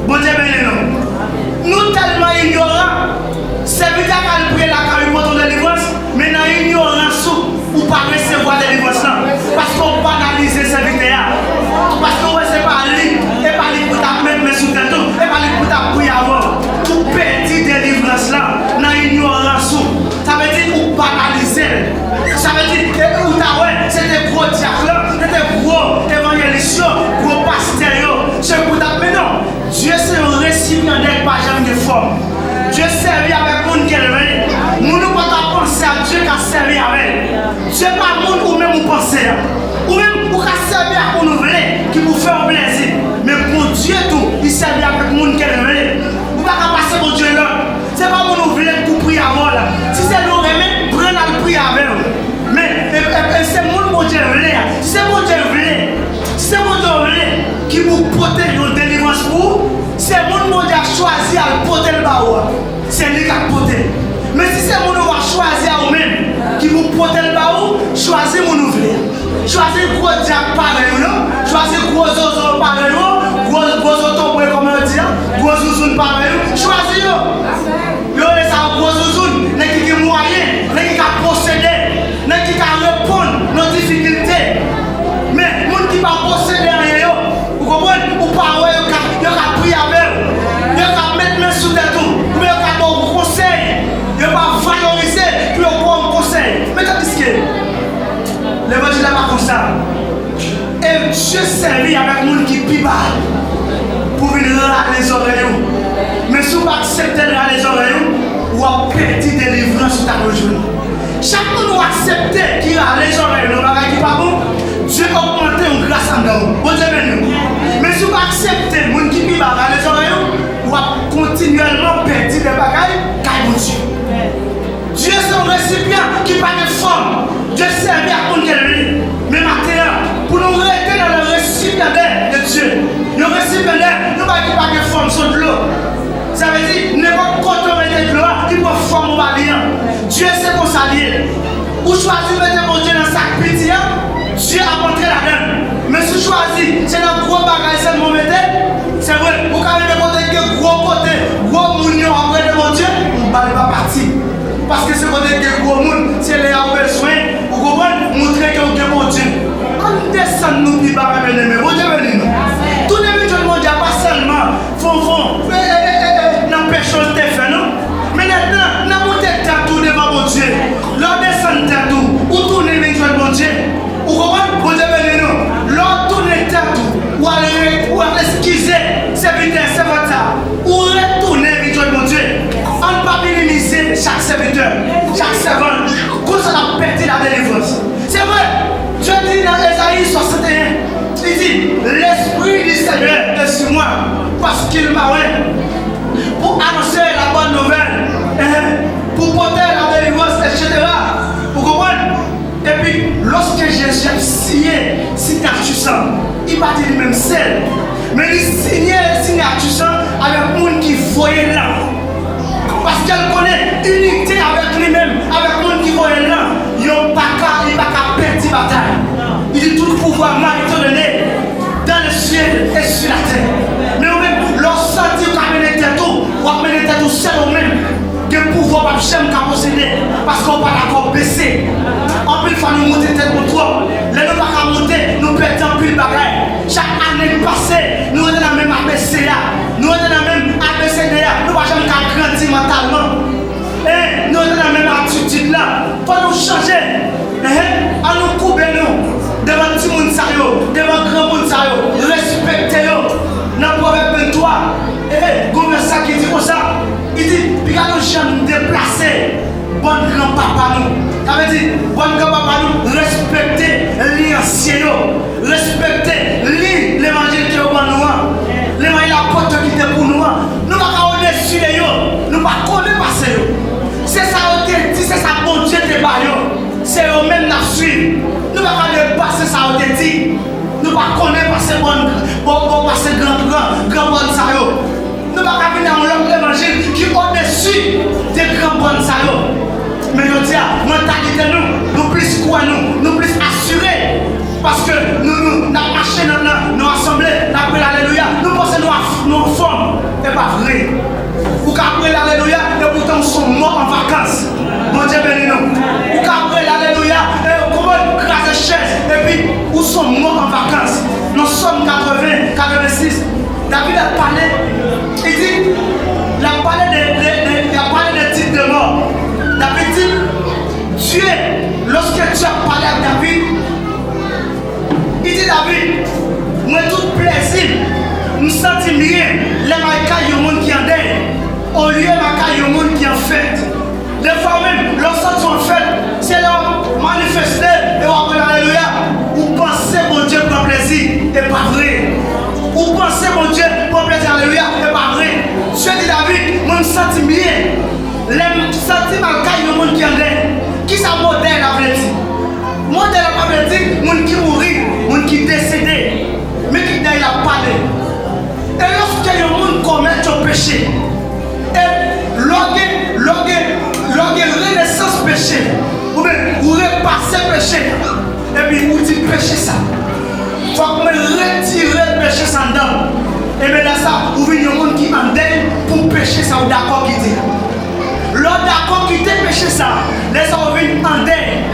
Bon Dieu, non. Nous tellement ignorants, c'est bien qu'elle prie la caillou pour ton délivrance, mais nous ignorance pour ne pas recevoir la délivrance. Parce qu'on banalise ces vidéos. Parce qu'on ne sait pas lire, et pas lire pour ta mettre sous tête, et pas lire pour ta prier avant. Pour perdre délivrance là, nous ignorance. Ça veut dire pour banaliser. Ça veut dire que c'était gros diacre, c'était gros évangéliste, gros pasteur. C'est pour ta. Mais non, Dieu c'est un récipiendaire pas jamais de forme. Dieu servi avec monde qui est réveillé. Nous ne pouvons pas penser à Dieu qui a servi avec. Dieu pas monde ou même vous pensez. Ou même pour servir à nous voulez, qui vous fait un plaisir. Mais pour Dieu tout, il servi avec monde qui est réveillé. Vous ne pouvez pas passer pour Dieu là. Ce n'est pas pour nous voulez pour prier avant là. Si c'est nous remettre, prenez la prière avec nous. Mais c'est mon Dieu voulez. C'est mon Dieu voulez. C'est mon Dieu voulez qui vous protège nos délivrances pour. C'est mon Dieu qui a choisi à porter le baou. C'est lui qui a porté. Mais si c'est mon Dieu qui a choisi à vous-même qui vous porte le baou, choisissez mon ouvrier. Choisissez gros diable pareil, choisissez gros oiseaux pareil, gros autos comme on dit, gros zouzounes pareil. Choisissez. Yo les ça gros zouzounes, les qui moyen, les qui posséder, les qui répondre nos difficultés. Mais moun qui pas posséder rien, vous comprenez? Ou pas ouais, yo ka prier avec, yo ka mettre main sous tête tout, ou yo ka bon conseil, yo pas valoriser puis yo bon conseil. Mais tandis que l'évangile n'est pas comme ça. Et Dieu servit avec les gens qui piment pour venir râler les oreilles. Mais si vous acceptez de râler les oreilles, vous avez perdu des délivrances sur ta rejoindre. Chaque fois que vous acceptez qu'il râle les oreilles, vous n'avez pas bon, Dieu a augmenté une grâce en nous. Bon Dieu béni. Mais si vous acceptez les gens qui piment râler les oreilles, vous avez continuellement perdu des bagailles car Dieu. Dieu c'est un récipient qui n'a pas de forme. Dieu servait à qu'on guérit. Mais maintenant, pour nous rester dans le récipiendaire de Dieu, le récipiendaire, nous n'avons pas de forme sur de l'eau. Ça veut dire, n'importe quoi on met de l'eau, il peut former au malien. Dieu c'est qu'on s'allie. Ou choisir de mettre mon Dieu dans sa petit, Dieu a montré la donne. Mais si choisir, c'est dans le gros bagage, c'est mon métier. C'est vrai, vous avez des côtés, gros côté, gros mounion après de mon Dieu, on ne va pas partir. Parce que ce côté que gros monde, c'est les besoin, vous comprenez, montrer que vous êtes bon Dieu. On descend nous qui va bien-aimé, bon Dieu béni nous. Tout le monde pas seulement, font, n'empêche de faire nous. Mais maintenant, nous montons tout devant mon Dieu. L'on descend tout, ou tourner vers mon Dieu. Vous comprenez, bon Dieu béni nous. L'on tourne tout, ou aller excuser, serviteur, serviteur, ou retourner vers mon Dieu. On ne peut pas minimiser chaque serviteur, chaque servante, quand ça a perdu la délivrance. C'est vrai, Dieu dit dans Ésaïe 61, il dit, l'Esprit du Seigneur est sur moi, parce qu'il m'a oint pour annoncer la bonne nouvelle, pour porter la délivrance, etc. Vous comprenez? Et puis, lorsque j'ai signé signature, il va dire même celle, mais il signe signature avec le monde qui voyait là. Parce qu'elle connaît unité avec lui-même, avec le monde qui voyait là. Il n'a pas qu'à perdre la bataille. Il dit tout le pouvoir m'a été donné dans le ciel et sur la terre. Mais même, lorsqu'on dit qu'on a mené tout, on a mené tout seul au même. Que le pouvoir va jamais posséder parce qu'on va d'accord baisser. En plus, il faut nous monter tête contre toi. Les nous pas monter, nous perdons plus de bagaille. Chaque année passée, nous sommes dans la même ABC. Nous sommes dans la même ABCD. Nous ne pouvons jamais grandir mentalement. Et nous sommes dans la même attitude là. Il faut nous changer. À nous couper nous. Devant tout le monde, devant le grand monde, respectez-le. Dans le proverbe 23, gouverneur ça qui dit comme ça. Il dit, puis quand nous sommes déplacés, bon grand-papa nous. Ça veut dire, bon grand-papa nous, respectez les anciens, respectez l'évangile qui est pour nous, l'évangile la porte qui est pour nous. Nous ne pouvons pas au-dessus de eux, nous ne pouvons pas passer. C'est ça, c'est ça, bon Dieu te barre. C'est eux-mêmes qui suivent. Nous ne pouvons pas dépasser ça, on te dit. Nous ne pouvons pas connaître passer grand ça. Nous ne pouvons pas venir dans l'homme l'évangile qui est au-dessus des grands bonnes salauds. Mais je dis, mentalité nous plus quoi nous plus assurés. Parce que nous avons marché dans nos assemblées, nous avons pris l'alléluia, nous pensons nous en forme. Ce n'est pas vrai. Vous avez pris l'alléluia et pourtant nous sommes morts en vacances. Mon Dieu béni nous. Vous avez pris l'alléluia et comment craser chaise et puis nous sommes morts en vacances. Nous sommes 80, 86. David a parlé, il dit, il a parlé des titres de mort. David dit, Dieu, lorsque tu as parlé à David, il dit David, moi tout plaisir, nous sentons bien, les maïkas, il y a un monde qui en deuil, au lieu de il y a un monde qui en fête. Des fois même, lorsque tu en fête, c'est leur manifester et on appelle alléluia. Vous pensez mon Dieu prend plaisir, et pas vrai. Vous pensez mon Dieu pour plaisir, alléluia, c'est pas vrai. Dieu dit David, moi je me sens bien. Les sentiments qu'il y a monde qui en est. Qui ça modèle a dit? Modèle a dit, monde qui mourit, monde qui décédé, mais qui n'a parlé. Et lorsque y a monde commet un péché, et l'orgue renaissance péché, ou bien vous repassez péché, et puis vous dites péché ça. Il faut que vous retirez le péché sans dents. Et bien là, ça, vous voyez un monde qui en deuil pour pécher ça, ou d'accord qui dit. L'autre d'accord qui dit péché ça, les gens viennent en deuil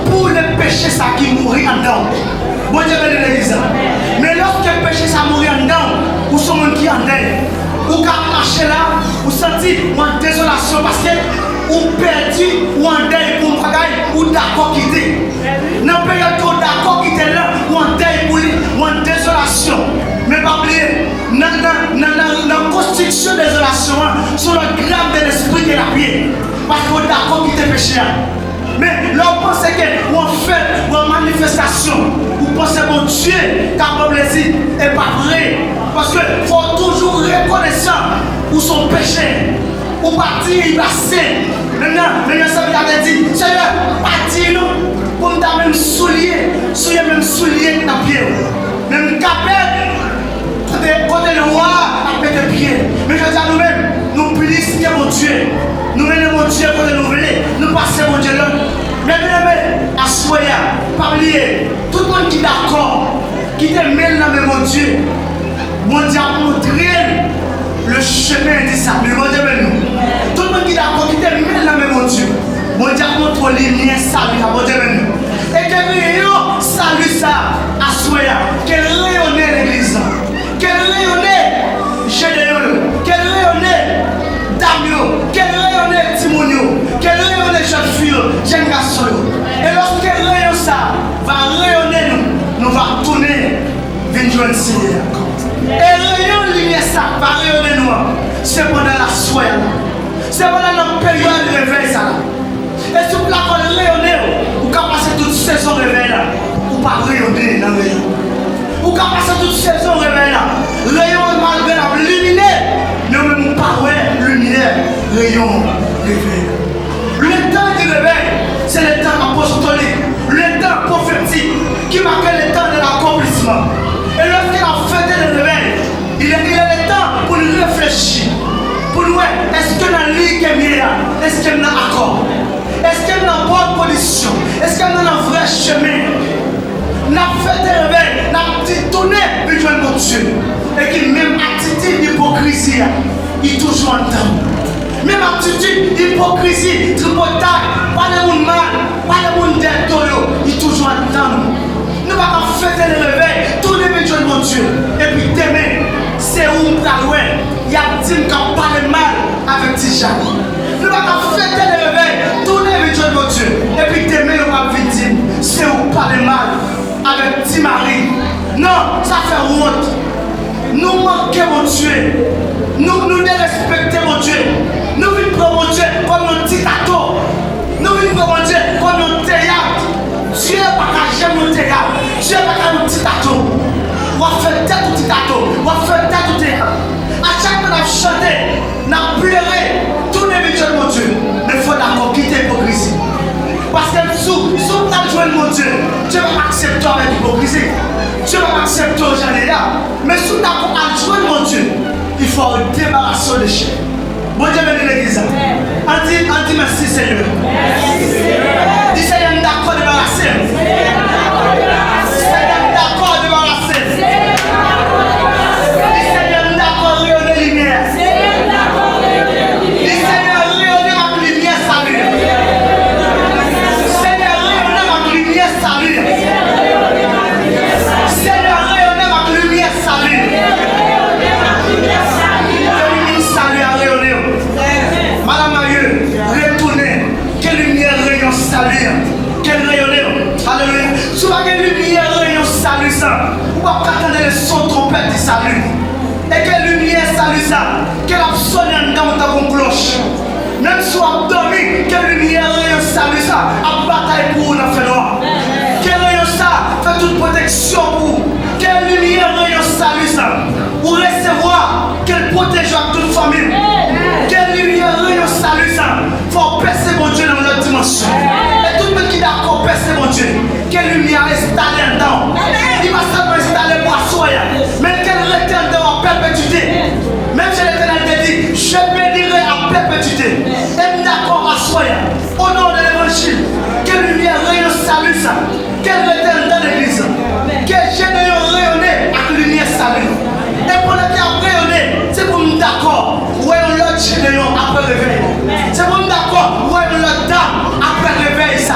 pour le péché ça qui mourit en dedans. Bon Dieu béni l'église. Mais lorsque le péché ça mourit en dedans, ou sont monde qui en deuil, ou qui marcher là, ou sentir en désolation parce que ou perdu, ou en deuil pour un bagage, ou d'accord qui dit. Dans la période où d'accord qui était là, ou en deuil pour lui, ou en désolation. Mais pas oublier, dans la construction de désolation, sur le gramme de l'esprit qui est la pied. Parce que d'accord qui était péché. Mais là, on pense que, ou en fait, ou en manifestation, vous pensez mon Dieu, car mon plaisir n'est pas vrai. Parce qu'il faut toujours reconnaissant pour son péché. Ou partir, il va saint. Maintenant, ça veut dire, Seigneur, partir-nous, pour nous même soulier dans le pied. Même capet, côté le roi, à péter le pied. Mais je dis à nous-mêmes, nous plissons mon Dieu. Nous menons mon Dieu pour nous voler, nous passons mon Dieu là. Mais à soya, parler, tout le monde qui est d'accord, qui te mêle dans mon Dieu, mon Dieu a montré le chemin de ça. Mais mon Dieu, nous. Tout le monde monde qui d'accord, qui te met dans mon Dieu. Mon Dieu a montré les liens salut à mon Dieu. Et que rayon salut ça à Soya. Qu'elle rayonne l'église. Qu'elle rayonne Gédéon. Qu'elle rayonne Damio. Qu'elle rayonne Timonio. Qu'elle rayonne jeune fille, jeune garçon. Et lorsqu'elle rayonne ça, va rayonner nous va tourner vers le Seigneur. Et rayon lumière ça va rayonner nous. C'est pendant la soirée. C'est pendant notre période de réveil ça. Et si vous voulez rayonner, vous pouvez passer toute saison réveil là. Vous ne pouvez pas rayonner dans le rayon. Vous pouvez passer toute saison réveil là. Rayon malgré la lumière. Nous ne pouvons pas lumière. Rayon réveil. Le temps du réveil, c'est le temps apostolique. Le temps prophétique qui marque le temps de l'accomplissement. Et lorsqu'il a fêté le réveil, il est le temps pour nous réfléchir. Pour nous, est-ce que dans l'île qui est mieux là? Est-ce qu'il y a un accord? Est-ce qu'il y a une bonne condition? Est-ce qu'il y a un vrai chemin? Nous avons fait des réveils, nous avons tourné vers notre Dieu. Et qui même attitude d'hypocrisie, il est toujours en temps. Même attitude d'hypocrisie, tripotage, pas de monde mal, pas de monde d'être, il est toujours en temps. Nous allons faire des réveils, tourner vers mon Dieu. Et puis demain, c'est où nous allons. Il y a un team qui a parlé mal avec Tijan. Nous allons faire des réveils, tourner vers mon Dieu. Et puis demain, on va victime. C'est où parler mal avec Timari. Non, ça fait honte. Nous manquons mon Dieu. Nous dérespectons mon Dieu. Nous vivons mon Dieu comme un dictateur. Nous vivons mon Dieu comme un théâtre. Dieu n'est pas qu'à jamais un théâtre. Dieu n'est pas qu'à un dictateur. On va faire tête au dictateur. On va faire tête au théâtre. À chaque fois qu'on a chanté, on a pleuré. Tout le monde mon Dieu. Mais il faut d'abord quitter l'hypocrisie. Parce que sous ta joie mon Dieu, Dieu va accepter avec l'hypocrisie. Dieu va accepter au là. Mais sous ta joie mon Dieu, il faut débarrasser les chiens. Bon Dieu bénit l'église. On dit merci Seigneur. Dis Seigneur, d'accord débarrasser. Seigneur, d'accord débarrasser. Dis Seigneur, d'accord rayonner lumière. Dis Seigneur, rayonner ma lumière salut. Seigneur, rayonner ma lumière salut. Seigneur, rayonner ma lumière salut. Madame Marieux, retournez. Quelle lumière rayon salut. Quelle rayonnée. Alléluia. Souvent, quelle lumière rayon salut ça. Vous ne pouvez pas attendre le son trompette du salut. Et quelle lumière salut ça. Quelle a sonné dans ta cloche. Même si vous avez dormi, quelle lumière rayon salut ça. À bataille pour vous dans le noir. Quel rayon ça. Fait toute protection pour vous. Quelle lumière rayon salut ça. Pour recevoir. Quelle protection à toute famille. Quelle lumière rayon salut ça. Faut percer mon Dieu dans notre dimension. Et tout le monde qui est d'accord, percer mon Dieu. Quelle lumière installée dedans. Il va seulement installer pour assoyer. Mais quelle retient dedans en perpétuité. Même si l'Éternel te dit, je bénirai à perpétuité. Et d'accord assoyer. Au nom de l'évangile. Quelle lumière rayon salut ça. Quelle retient dans l'église. Quel génération rayonné avec la lumière salut. Et pour le temps rayonné, c'est pour nous d'accord. Voyons l'autre génération après le réveil. C'est pour nous d'accord. Voyons l'autre dame après le réveil ça.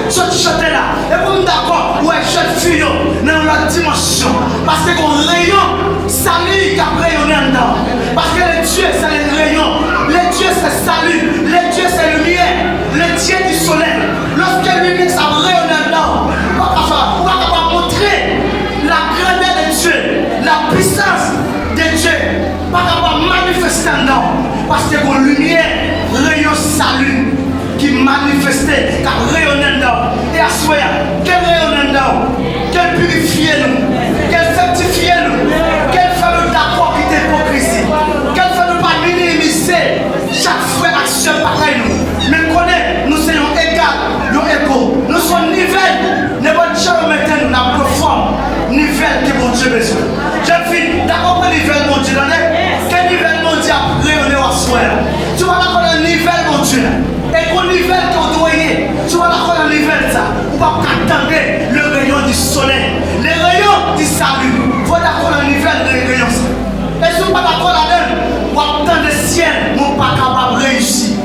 Ce qui chantait là. Et pour nous d'accord. Ouais, jeune fille dans la dimension. Parce que le rayon salut qui a rayonné dedans. Parce que le Dieu c'est le rayon. Le Dieu c'est salut. Le Dieu c'est lumière. Le Dieu du soleil. Lorsque la lumière ça rayonne dedans. On va montrer la grandeur de Dieu, la puissance de Dieu, pas d'avoir manifesté dedans. Parce que la lumière, rayon salut, qui manifestait, qui a rayonné dedans. Et à soi, qu'elle rayonne dedans, qu'elle purifie nous, qu'elle sanctifie nous, qu'elle fait nous d'accord qui est hypocrisie, qu'elle fait nous pas minimiser chaque frère action pareil nous. Mais connaît, nous sommes égaux, nous égaux, nous sommes nivelles, ne pas jamais mettre nous dans la profonde nivelle que mon Dieu besoin. Jeune fille, d'accord quel nivelle mon Dieu quel nivelle mon Dieu a rayonné à soi. Tu vas d'accord le nivelle mon Dieu. Et qu'on nivelle qu'on doit y tu vas d'accord le nivelle ça. On va attendre le rayon du soleil, les rayons du salut. Il faut d'accord le nivelle des rayons. Et si on ne pas d'accord là-dedans, on va attendre le ciel, on ne pas capable de réussir.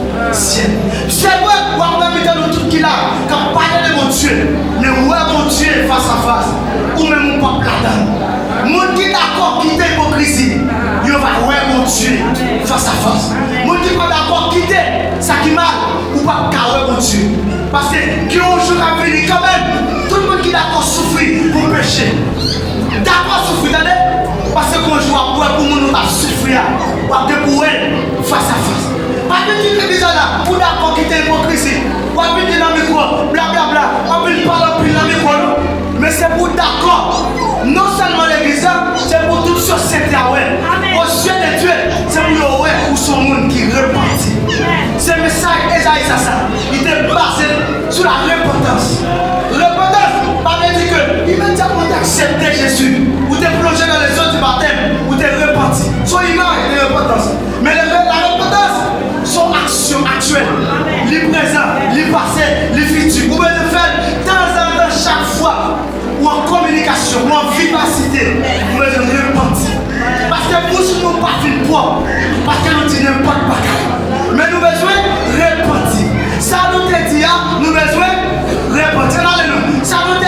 face à face, ou même mon peuple là-dedans. Monde qui d'accord quitter l'hypocrisie, il va ouais mon Dieu face à face. Monde qui pas d'accord quitter ça qui mal, ou pas ouais mon Dieu. Parce que qui un jour à venir quand même, tout le monde qui est d'accord souffrir pour pécher. D'accord souffrir, attendez? Parce qu'on joue à pour nous à souffrir, pour pour elle face à face. Pas de dire que déjà là, pour d'accord quitter l'hypocrisie, pour venir dans le micro, blablabla, on veut parler plus dans le micro, mais c'est pour d'accord. Non seulement l'église, c'est pour toute société. Au ciel de Dieu, c'est pour le son monde qui repentit. Ce message, Esaïe ça, il est basé sur la repentance. Repentance, pas veut dire que immédiatement tu acceptes Jésus, ou tu es plongé dans les eaux du baptême, ou tu es repenti. Soit image de repentance. Mais la repentance, son action actuelle, le présent, le passé, le futur. Vous pouvez le faire de temps en temps, chaque fois, ou en communication, ou en vivacité. Vous pouvez le repentir. Parce que nous ne sommes pas fait propre, parce que nous disons pas de bagaille. Mais nous avons besoin de repentir. Ça nous dit, nous avons besoin de repentir. Ça nous dit,